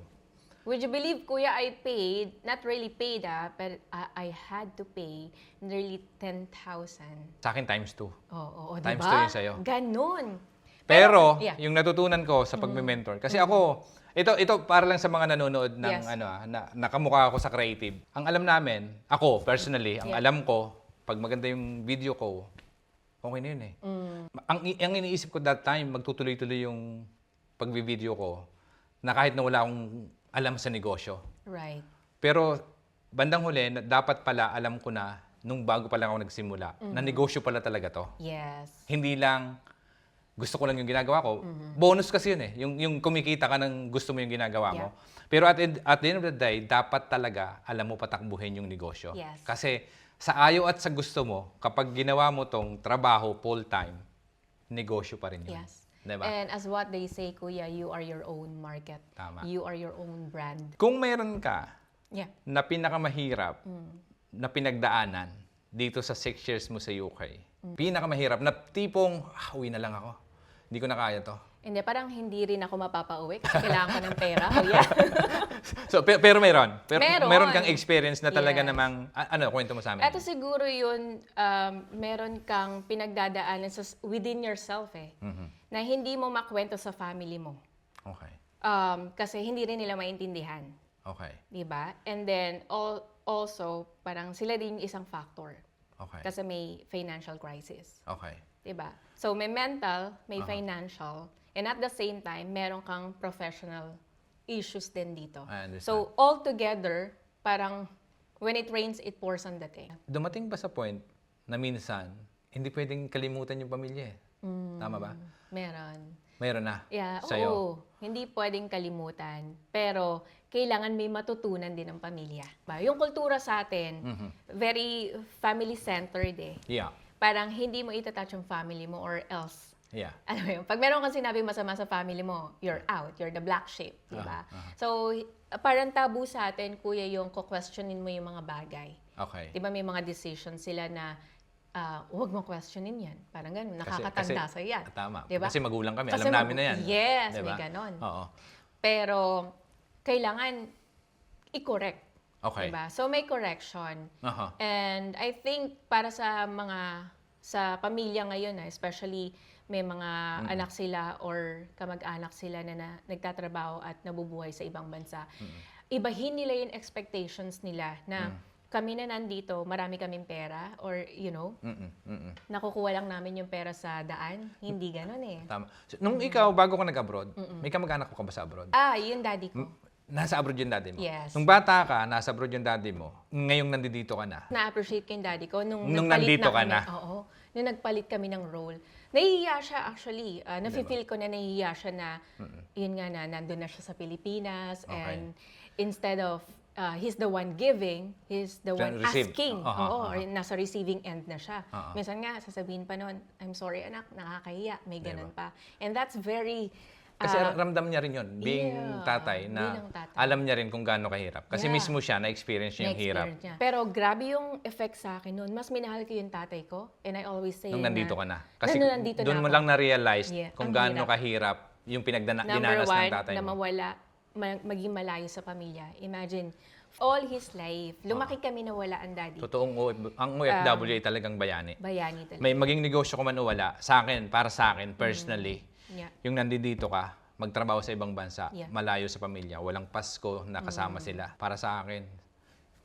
Would you believe, kuya, I paid, not really paid but I had to pay nearly 10,000. Sa akin times 2. Oo, di Times ba? 2 yun sa'yo. Ganon. Pero yeah. yung natutunan ko sa pagme-mentor, kasi ako, ito para lang sa mga nanonood ng Yes. na nakamukha ako sa creative. Ang alam namin, ako personally, ang Yeah. alam ko, pag maganda yung video ko, okay na yun eh. Ang iniisip ko that time, magtutuloy-tuloy yung pagbi-video ko, na kahit na wala akong alam sa negosyo. Right. Pero bandang huli, dapat pala alam ko na, nung bago pa lang ako nagsimula, na negosyo pala talaga to. Yes. Hindi lang gusto ko lang yung ginagawa ko. Bonus kasi yun eh. Yung kumikita ka ng gusto mo yung ginagawa mo. Pero at the end of the day, dapat talaga alam mo patakbuhin yung negosyo. Yes. Kasi sa ayaw at sa gusto mo, kapag ginawa mo tong trabaho full-time, negosyo pa rin yun. Yes. Diba? And as what they say, kuya, you are your own market. Tama. You are your own brand. Kung mayroon ka Yeah. na pinakamahirap na pinagdaanan dito sa 6 years mo sa UK, pinakamahirap na tipong, uwi na lang ako. Hindi ko na kaya to. Hindi, parang hindi rin ako mapapauwi kasi kailangan ko ng pera, kuya. So, pero meron. Meron. Meron kang experience na talaga Yes. namang, kwento mo sa amin. Ito siguro yun, meron kang pinagdadaanan within yourself na hindi mo makwento sa family mo. Okay. Kasi hindi rin nila maintindihan. Okay. Di ba? And then, also, parang sila din yung isang factor. Okay. Kasi may financial crisis. Okay. Di ba? So, may mental, may financial, and at the same time, meron kang professional issues din dito. I understand. So, all together, parang when it rains, it pours on the thing. Dumating ba sa point na minsan, hindi pwedeng kalimutan yung pamilya eh? Tama ba? Meron. Meron na. Yeah, Sa'yo. oo. Hindi pwedeng kalimutan. Pero, kailangan may matutunan din ng pamilya. Yung kultura sa atin, very family-centered eh. Yeah. Parang hindi mo itatouch yung family mo or else. Yeah. Alam mo yun, pag meron kang sinabi masama sa family mo, you're out. You're the black sheep, di ba? So, parang tabu sa atin, kuya, yung questionin mo yung mga bagay. Okay. Di ba may mga decisions sila na huwag mong questionin yan. Parang ganun, nakakatanda sa yan. Tama. Diba? Kasi magulang kami, Kasi alam namin na yan. Yes, Diba? may ganon. Oo. Pero, kailangan i-correct. Okay. Diba? So, may correction. Aha. And I think para sa pamilya ngayon, especially may mga anak sila or kamag-anak sila na nagtatrabaho at nabubuhay sa ibang bansa, ibahin nila yung expectations nila na kami na nandito, marami kaming pera or, nakukuha lang namin yung pera sa daan. Hindi ganun eh. Tama. So, nung ikaw, bago ka nag-abroad, may kamag-anak ko ka ba sa abroad? Yung daddy ko. Nasa abroad yung daddy mo? Yes. Nung bata ka, nasa abroad yung daddy mo. Ngayong nandito ka na. Na-appreciate ko yung daddy ko. Nung nandito ka kami, na. Oo. Nung nagpalit kami ng role. Nahihiya siya actually. Nafe-feel ko na nahihiya siya na, yun nga na, nandun na siya sa Pilipinas. Okay. And instead of, he's the one giving, he's the one asking. Oo, or nasa receiving end na siya. Minsan nga, sasabihin pa noon, I'm sorry anak, nakakahiya. May ganun pa. And that's very... Kasi ramdam niya rin yun, being tatay, na bilang tatay. alam niya rin kung gaano kahirap. Kasi mismo siya, na-experience niya yung hirap. Niya. Pero grabe yung effect sa akin noon. Mas minahal ko yung tatay ko. And I always say Nung nandito ka na. Kasi nandito doon na mo ako. lang na-realize kung ang gaano hirap. kahirap yung Number dinanas one, ng tatay na mo. mawala, maging malayo sa pamilya. Imagine, all his life, lumaki kami na wala ang daddy. Totoong ang OFW ay talagang bayani. Bayani talaga. May maging negosyo ko man o wala, sa akin, para sa akin, personally, Yeah. yung nandito ka, magtrabaho sa ibang bansa, Yeah. malayo sa pamilya, walang Pasko, nakasama sila. Para sa akin,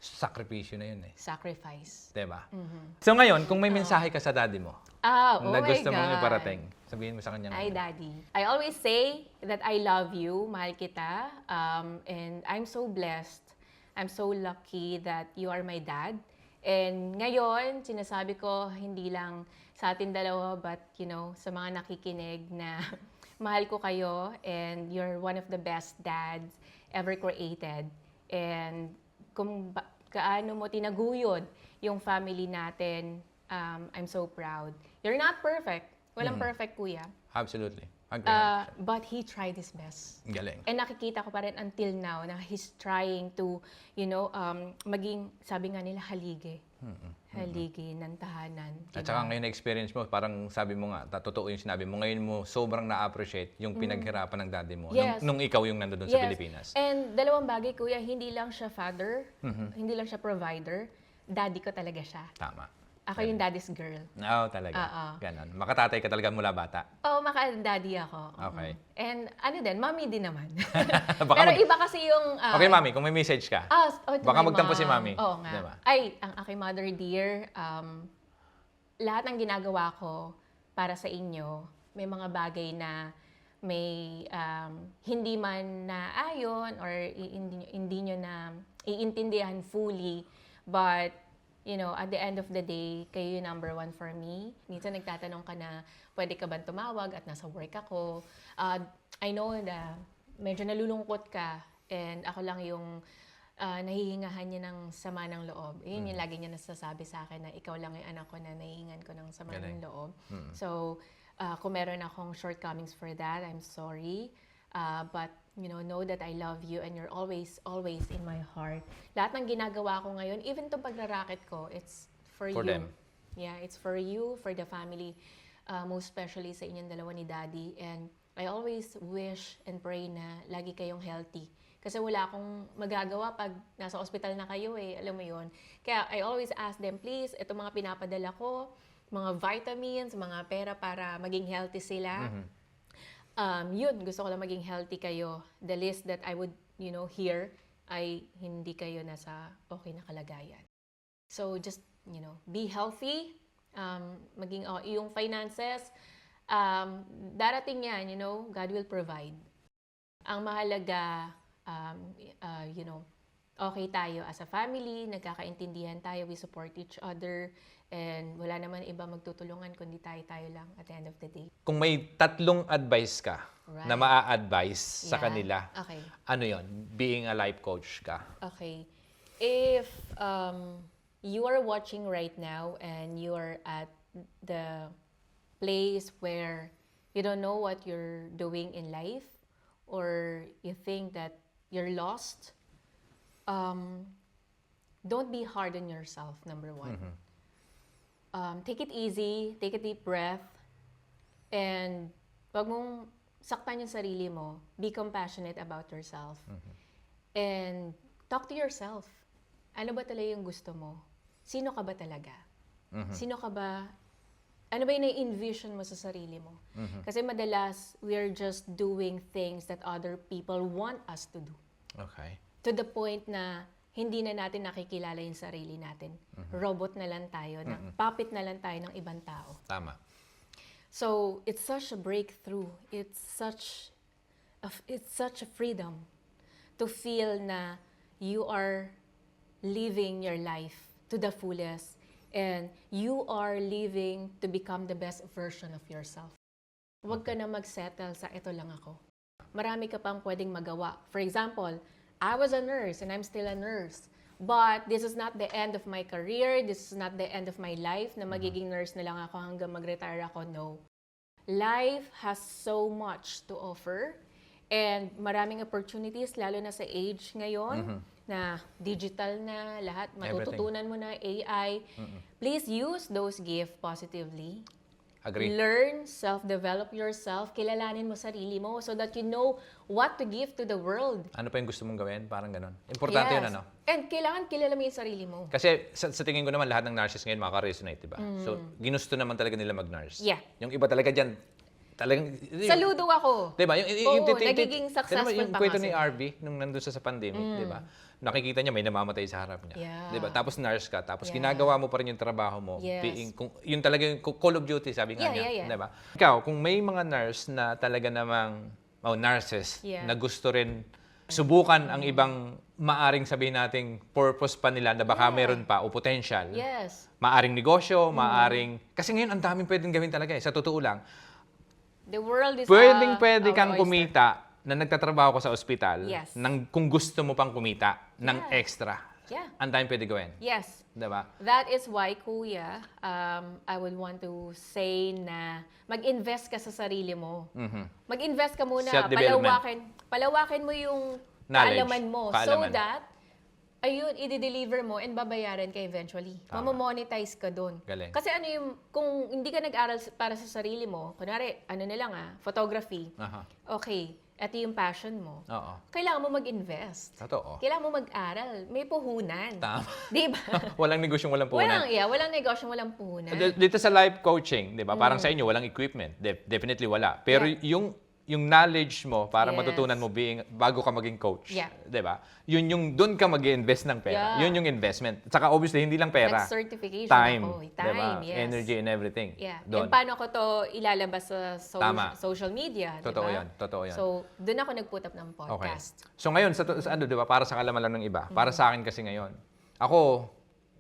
sakripisyo na yun eh. Sacrifice. Diba? So ngayon, kung may mensahe ka sa daddy mo, Oh na my gusto mong God. iparating, sabihin mo sa kanya. Hi, Daddy. I always say that I love you, mahal kita, and I'm so blessed. I'm so lucky that you are my dad. And ngayon, sinasabi ko, hindi lang sa atin dalawa, but sa mga nakikinig na mahal ko kayo and you're one of the best dads ever created. And kung kaano mo tinaguyod yung family natin, I'm so proud. You're not perfect. Walang perfect, kuya. Absolutely. Agree. But he tried his best. Galing. And nakikita ko pa rin until now na he's trying to, maging, sabi nga nila, haligi. Haligi ng tahanan. At saka ngayon na-experience mo, parang sabi mo nga, totoo yung sinabi mo, ngayon mo sobrang na-appreciate yung pinaghirapan ng daddy mo Yes. nung ikaw yung nandun sa Pilipinas. And dalawang bagay, kuya, hindi lang siya father, hindi lang siya provider, daddy ko talaga siya. Tama. Ako yung daddy's girl. Oo, talaga. Ganon. Makatatay ka talaga mula bata. Oo, maka-daddy ako. Okay. And mommy din naman. Baka Pero iba kasi yung... Okay, mami, kung may message ka. To Baka my magtampo mom. si mami. Oo nga. Diba? Ay, ang aking mother dear, lahat ng ginagawa ko para sa inyo, may mga bagay na may hindi man naayon or hindi nyo na iintindihan fully, but at the end of the day, kayo yung number one for me. Minsan nagtatanong ka na, pwede ka ba tumawag at nasa work ako. I know na medyo nalulungkot ka and ako lang yung nahihingahan niya ng sama ng loob. Yun yung lagi niya nasasabi sa akin na ikaw lang yung anak ko na nahihingan ko ng sama ng loob. So, kung meron akong shortcomings for that, I'm sorry. But know that I love you and you're always, always in my heart. Lahat ng ginagawa ko ngayon, even itong pagra-racket ko, it's for you. them. Yeah, it's for you, for the family, most especially sa inyong dalawa ni Daddy. And I always wish and pray na lagi kayong healthy. Kasi wala akong magagawa pag nasa ospital na kayo alam mo yun. Kaya I always ask them, please, itong mga pinapadala ko, mga vitamins, mga pera para maging healthy sila. Yun, gusto ko lang maging healthy kayo. The least that I would, hear ay hindi kayo nasa okay na kalagayan. So just, be healthy. Maging, yung finances, darating yan, God will provide. Ang mahalaga, okay tayo as a family, nagkakaintindihan tayo, we support each other, and wala naman iba magtutulungan kundi tayo lang at the end of the day. Kung may 3 advice ka na maa-advise sa kanila, Okay. ano yon? Being a life coach ka. Okay. If you are watching right now and you are at the place where you don't know what you're doing in life or you think that you're lost, don't be hard on yourself, number one. Take it easy, take a deep breath, and wag mong saktan yung sarili mo. Be compassionate about yourself. And talk to yourself. Ano ba talaga yung gusto mo? Sino ka ba talaga? Sino ka ba? Ano ba yung na-envision mo sa sarili mo? Kasi madalas, we're just doing things that other people want us to do. Okay. To the point na hindi na natin nakikilala yung sarili natin. Robot na lang tayo, puppet na lang tayo ng ibang tao. Tama. So, it's such a breakthrough. It's such a freedom to feel na you are living your life to the fullest and you are living to become the best version of yourself. Huwag ka na mag-settle sa ito lang ako. Marami ka pang pwedeng magawa. For example, I was a nurse and I'm still a nurse. But this is not the end of my career. This is not the end of my life na magiging nurse na lang ako hanggang mag-retire ako. No. Life has so much to offer and maraming opportunities lalo na sa age ngayon na digital na lahat. Matututunan mo na AI. Please use those gifts positively. Agree. Learn, self-develop yourself, kilalanin mo sarili mo so that you know what to give to the world. Ano pa yung gusto mong gawin? Parang ganun. Importante yun, ano? And kailangan kilala mo yung sarili mo. Kasi sa tingin ko naman, lahat ng nurses ngayon makaka-resonate, diba? So, ginusto naman talaga nila mag-nurse. Yeah. Yung iba talaga dyan, talagang... Saludo ako. Diba? Nagiging successful yung pa kwento kasi. ni RV, nung nandun sa pandemic, diba? Nakikita niya may namamatay sa harap niya. Yeah. Diba? Tapos nurse ka, tapos ginagawa mo pa rin yung trabaho mo. Yes. Yun talaga yung Call of Duty, sabi nga niya. Yeah. Diba? Ikaw, kung may mga nurse na talaga namang, nurses, na gusto rin subukan ang ibang maaring sabihin nating purpose pa nila na baka meron pa o potential. Yes. Maaring negosyo, maaring... Kasi ngayon, ang daming pwedeng gawin talaga eh. Sa totoo lang, The world is pwede our kang oyster. kumita na nagtatrabaho ka sa ospital Yes. kung gusto mo pang kumita ng extra. Yeah. Ang daming pwede gawin. Yes. Diba? That is why, Kuya, I would want to say na mag-invest ka sa sarili mo. Mag-invest ka muna. Self-development. Palawakin mo yung Knowledge. kaalaman mo. Kaalaman. So that, ayun, i-deliver mo and babayaran ka eventually. Tama. Mamamonetize ka doon. Galing. Kasi ano yung, kung hindi ka nag-aral para sa sarili mo, kunwari, ano na lang photography. Aha. Okay, ito yung passion mo. Oo. Kailangan mo mag-invest. Totoo. Kailangan mo mag-aral. May puhunan. Tama. Di ba? Walang negosyong walang puhunan. Walang negosyo, walang puhunan. Dito sa life coaching, di ba? Parang sa inyo, walang equipment. Definitely wala. Pero yung knowledge mo para Yes. matutunan mo bago ka maging coach. Yeah. Di ba? Yun yung doon ka mag-invest ng pera. Yeah. Yun yung investment. Saka obviously, hindi lang pera. Nag-certification Time. ako. Diba? Time, yes. Energy and everything. Yeah. Doon. And paano ko to ilalabas sa Tama. social media, di Totoo ba? yan. Totoo yan. So, doon ako nag-put up ng Okay. podcast. So ngayon, sa ano, di ba? Para sa kalaman lang ng iba. Para sa akin kasi ngayon. Ako,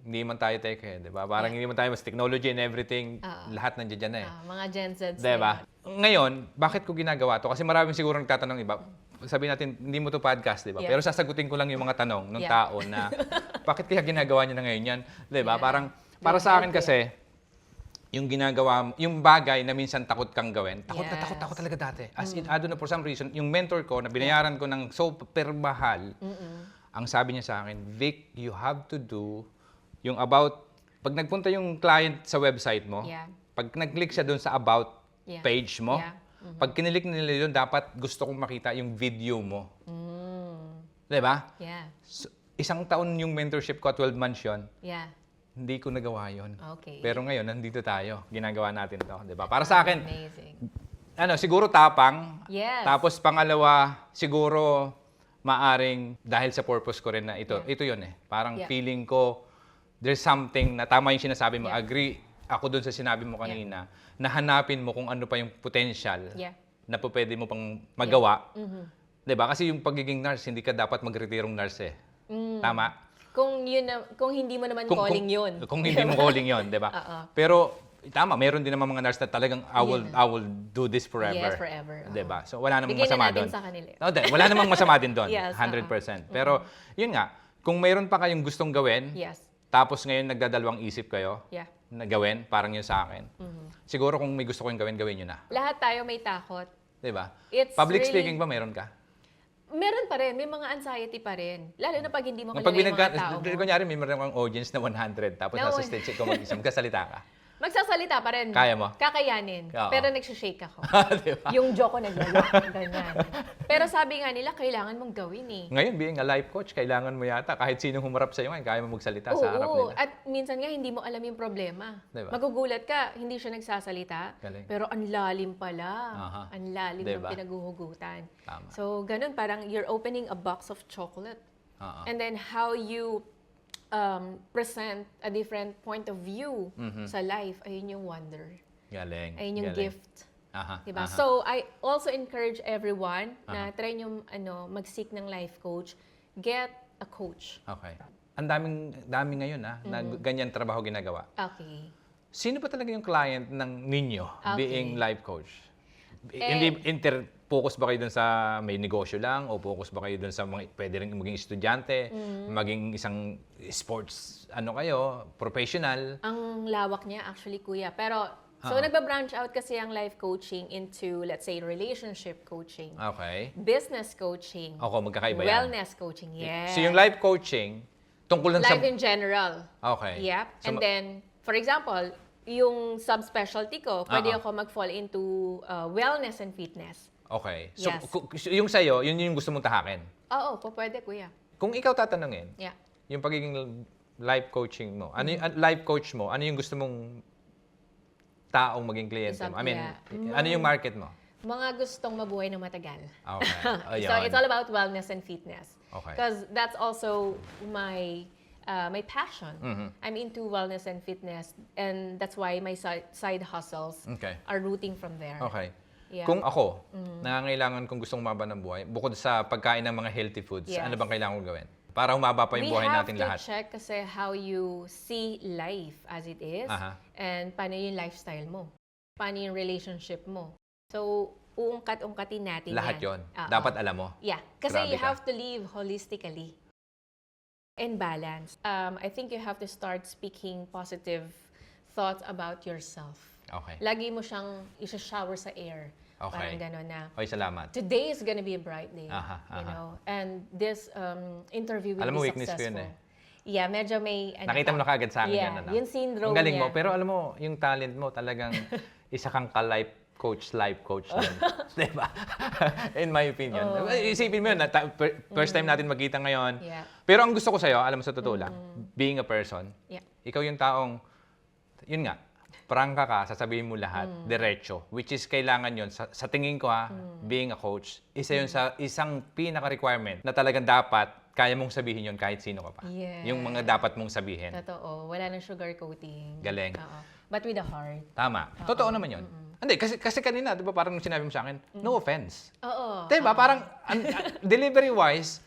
hindi man tayo tech eh, di ba? Parang hindi man tayo mas technology and everything. Lahat nandiyan dyan eh. Mga Gen Zs. Di ba? Ngayon, bakit ko ginagawa to? Kasi maraming siguro nagtatanong iba. Sabi natin, hindi mo to podcast, di ba? Yeah. Pero sasagutin ko lang yung mga tanong ng Yeah. tao na bakit kaya ginagawa niya na ngayon yan? Di ba? Yeah. Parang, para sa akin kasi, yung ginagawa, yung bagay na minsan takot kang gawin, takot talaga dati. As in, I don't know, for some reason, yung mentor ko, na binayaran ko ng super mahal, ang sabi niya sa akin, Vic, you have to do yung about, pag nagpunta yung client sa website mo, pag nag-click siya doon sa about page mo, pag kinilik nila yun, dapat gusto kong makita yung video mo. Diba? Yeah. So, isang taon yung mentorship ko, 12 months yun. Yeah. Hindi ko nagawa yun. Okay. Pero ngayon, nandito tayo. Ginagawa natin to. Diba? Para sa akin, Amazing. siguro tapang. Yes. Tapos pangalawa, siguro maaring dahil sa purpose ko rin na ito. Ito yun eh. Parang feeling ko, there's something na tama yung sinasabi mo. Agree ako dun sa sinabi mo kanina, na hanapin mo kung ano pa yung potential na pwede mo pang magawa. Diba? Kasi yung pagiging nurse, hindi ka dapat magretirong nurse eh. Tama? Kung hindi mo naman calling yun. Kung hindi mo calling yun, diba? Pero, tama, meron din naman mga nurse na talagang I will do this forever. Yes, forever. Diba? So, wala namang Bigyan masama na natin doon. sa kanila. Wala namang masama din doon. Yes, 100%. Pero, yun nga, kung mayroon pa kayong gustong gawin, tapos ngayon nagdadalawang isip kayo na gawin, parang yun sa akin, siguro kung may gusto kong gawin, gawin nyo na. Lahat tayo may takot. Diba? It's Public really- speaking ba meron ka? Meron pa rin, may mga anxiety pa rin. Lalo na pag hindi mo Pag kilala yung mga tao mo. kunyari, may meron kang audience na 100, tapos No. nasa stage ikaw mag-isa, magkasalita ka. Magsasalita pa rin. Kaya mo? Kakayanin. Oo. Pero nagsishake ako. Diba? Yung joke ko naglalak. Ganyan. Pero sabi nga nila, kailangan mong gawin eh. Ngayon, being a life coach, kailangan mo yata, kahit sinong humarap sa'yo ngayon, kaya mo magsalita sa harap Oo. nila. At minsan nga, hindi mo alam yung problema. Diba? Magugulat ka, hindi siya nagsasalita. Galing. Pero ang lalim pala. Aha. Ang lalim Diba? ng pinaguhugutan. Tama. So, ganun, parang you're opening a box of chocolate. Oo. And then how you present a different point of view sa life, ayun yung wonder. Galing. Ayun yung galing. gift. Aha. Diba? aha. So, I also encourage everyone na try nyo mag-seek ng life coach. Get a coach. Okay. Ang dami ngayon na ganyan trabaho ginagawa. Okay. Sino pa talaga yung client ng ninyo Okay. being life coach? Eh, Hindi focus ba kayo dun sa may negosyo lang o focus ba kayo dun sa mga pwede rin maging estudyante, maging isang sports professional? Ang lawak niya actually, kuya. Pero, so nagba-branch out kasi ang life coaching into, let's say, relationship coaching, Okay. business coaching, Ako, magkakaiba yan. wellness coaching, yes. So yung life coaching, tungkol lang sa... Life in general. Okay. Yep. So, And then, for example, yung subspecialty ko, pwede ako mag-fall into wellness and fitness. Okay. So, Yes. yung sa'yo, yun yung gusto mong tahakin. Oo, pwede, kuya. Kung ikaw tatanungin, Yeah. yung pagiging life coaching mo, life coach mo, ano yung gusto mong taong maging kliyente mo? I mean, Yeah. ano yung market mo? Mga gustong mabuhay ng matagal. Okay. So, Ayun. it's all about wellness and fitness. Okay. Because that's also my passion. Mm-hmm. I'm into wellness and fitness, and that's why my side hustles Okay. are rooting from there. Okay. Yeah. Kung ako, nangangailangan kong gustong umaba ng buhay, bukod sa pagkain ng mga healthy foods, Yes. ano bang kailangan kong gawin? Para humaba pa yung buhay natin lahat. We have to check kasi how you see life as it is, Aha. and paano yung lifestyle mo. Paano yung relationship mo. So, uungkat-ungkatin natin Lahat yan. yon. Oo. Dapat alam mo. Yeah. Kasi Grabe you ka. have to live holistically and balance. I think you have to start speaking positive thoughts about yourself. Okay. Lagi mo siyang isa-shower sa air. Okay. Parang gano'n na. Okay, salamat. Today is gonna be a bright day. Aha, You aha. know? And this interview will Alam mo, be weakness ko successful. yun eh. Yeah, medyo may... Nakita mo na kagad sa akin yeah, yan. Ano? yung syndrome Ang galing niya. mo. Pero alam mo, yung talent mo talagang isa kang life coach din. Diba? In my opinion. Isipin mo yun, first time natin magkita ngayon. Yeah. Pero ang gusto ko sa'yo, alam mo sa totoo lang, being a person, Yeah. ikaw yung taong, yun nga, prangka ka, sasabihin mo lahat, diretso. Which is kailangan yun, sa tingin ko being a coach, isa yun sa isang pinaka-requirement na talagang dapat kaya mong sabihin yun kahit sino ka pa. Yes. Yung mga dapat mong sabihin. Totoo. Wala nang sugar coating. Galing. Oo. But with a heart. Tama. Totoo naman yun. Hindi, kasi kanina, di ba parang sinabi mo sa akin, no offense. Oo. Di ba? Parang, delivery-wise,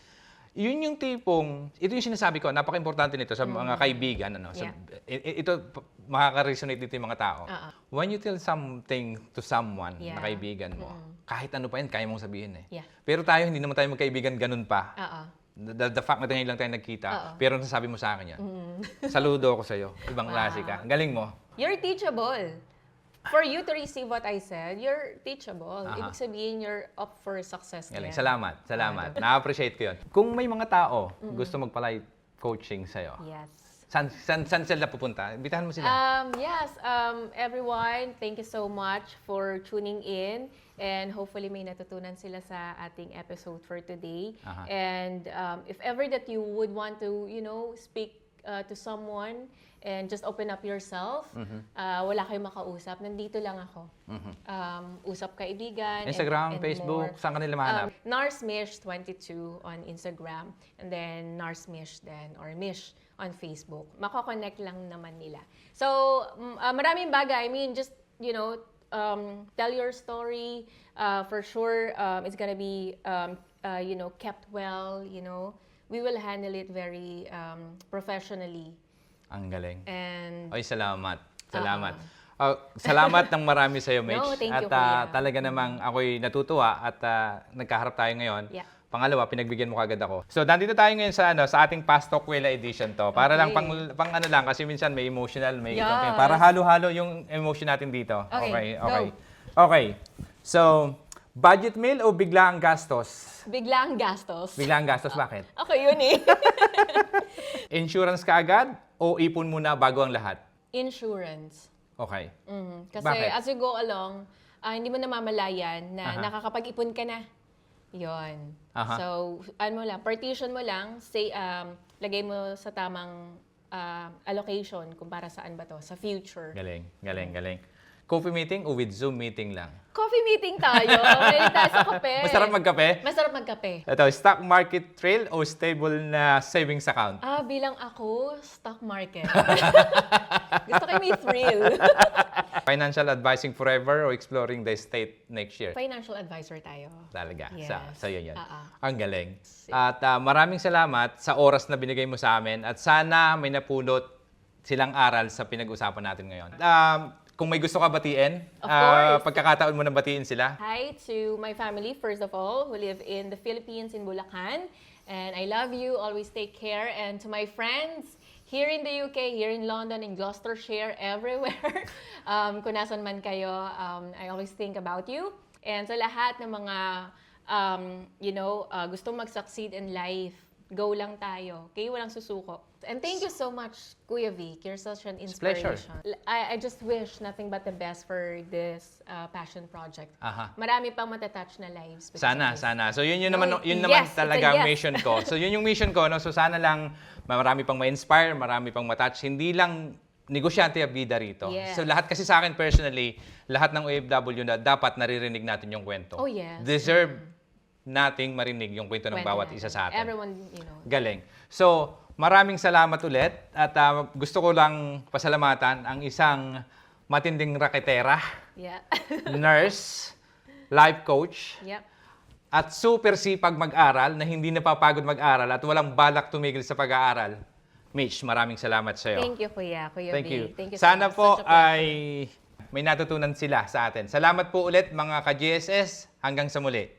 yun yung tipong, ito yung sinasabi ko, napaka-importante nito sa mga kaibigan. Ano, Yeah. Ito, makaka-resonate dito yung mga tao. Oo. When you tell something to someone Yeah. na kaibigan mo, kahit ano pa yun, kaya mong sabihin eh. Yeah. Pero tayo, hindi naman tayo magkaibigan ganun pa. Oo. The fact na ngayon lang tayo nagkita, Oo. pero nasasabi mo sa akin yan. Saludo ako sa'yo. Ibang klase ka. Ang galing mo. You're teachable. For you to receive what I said, you're teachable. Aha. Ibig sabihin, you're up for success. Galing. din. Salamat. Na-appreciate ko yun. Kung may mga tao gusto magpa-life coaching sa'yo, Yes. saan sila pupunta? Bitahan mo sila. Yes, everyone, thank you so much for tuning in. And hopefully may natutunan sila sa ating episode for today. Aha. And if ever that you would want to, speak to someone and just open up yourself, wala kayong makausap, nandito lang ako. Usap kaibigan. Instagram, and Facebook, more. saan ka nila mahanap? Narsmish22 on Instagram, and then Narsmish then, or Mish on Facebook. Mako-connect lang naman nila. So, maraming bagay. I mean, just, tell your story. For sure, it's gonna be, kept well, We will handle it very professionally. Ang galing. And, Oy, salamat. Salamat ng marami sa'yo, Mitch. No, thank At you, Kuya. talaga namang ako'y natutuwa at nagkaharap tayo ngayon. Yeah. Pangalawa, pinagbigyan mo kagad ako. So, nandito tayo ngayon sa ating Past Talk Wela edition to. Para lang Okay. pang ano lang kasi minsan may emotional, may Yes. something. Para halo-halo yung emotion natin dito. Okay, Okay. So, budget meal o bigla ang gastos? Biglang gastos. Biglang gastos, bakit? Okay, yun eh. Insurance ka agad o ipon muna bago ang lahat? Insurance. Okay. Kasi Bakit? as you go along, hindi mo namamalayan na Aha. nakakapag-ipon ka na. Yon. Aha. So, ano mo lang, partition mo lang, say, lagay mo sa tamang allocation kung para saan ba to, sa future. Galing, galing, galing. Coffee meeting o with Zoom meeting lang? Coffee meeting tayo. May tayo sa kape. Masarap magkape? Masarap magkape. Ito, stock market trail o stable na savings account? Bilang ako, stock market. Gusto ko yung may thrill. Financial advising forever o exploring the estate next year? Financial advisor tayo. Talaga. Yes. Sa iyo yan. Oo. Ang galing. At maraming salamat sa oras na binigay mo sa amin at sana may napulot silang aral sa pinag-usapan natin ngayon. Kung may gusto ka batiin, Of course. pagkakataon mo na batiin sila. Hi to my family, first of all, who live in the Philippines, in Bulacan. And I love you. Always take care. And to my friends here in the UK, here in London, in Gloucestershire, everywhere. Kung nasan man kayo, I always think about you. And sa lahat ng mga, gustong mag-succeed in life, go lang tayo. Okay? Walang susuko. And thank you so much, Kuya Vic. You're such an pleasure. inspiration. I just wish nothing but the best for this passion project. Aha. Marami pang matatouch na lives. because Sana, of this. sana. So yun naman Yes, naman it's a talaga ang yes. mission ko. So yun yung mission ko, no. So sana lang marami pang ma-inspire, marami pang matouch. Hindi lang negosyante ang bida rito. Yes. So lahat kasi sa akin personally, lahat ng OFW na dapat naririnig natin yung kwento. Oh, yes. Deserve nating marinig yung kwento ng Kwento bawat natin. isa sa atin. Everyone, Galing. So, maraming salamat ulit at gusto ko lang pasalamatan ang isang matinding raketera, yeah. nurse, life coach, Yep. at super sipag mag-aral na hindi napapagod mag-aral at walang balak tumigil sa pag-aaral. Mitch, maraming salamat sa iyo. Thank you, Kuya. Kuya Thank V. you. Thank you so Sana much. po Such a pleasure. ay may natutunan sila sa atin. Salamat po ulit mga ka-GSS. Hanggang sa muli.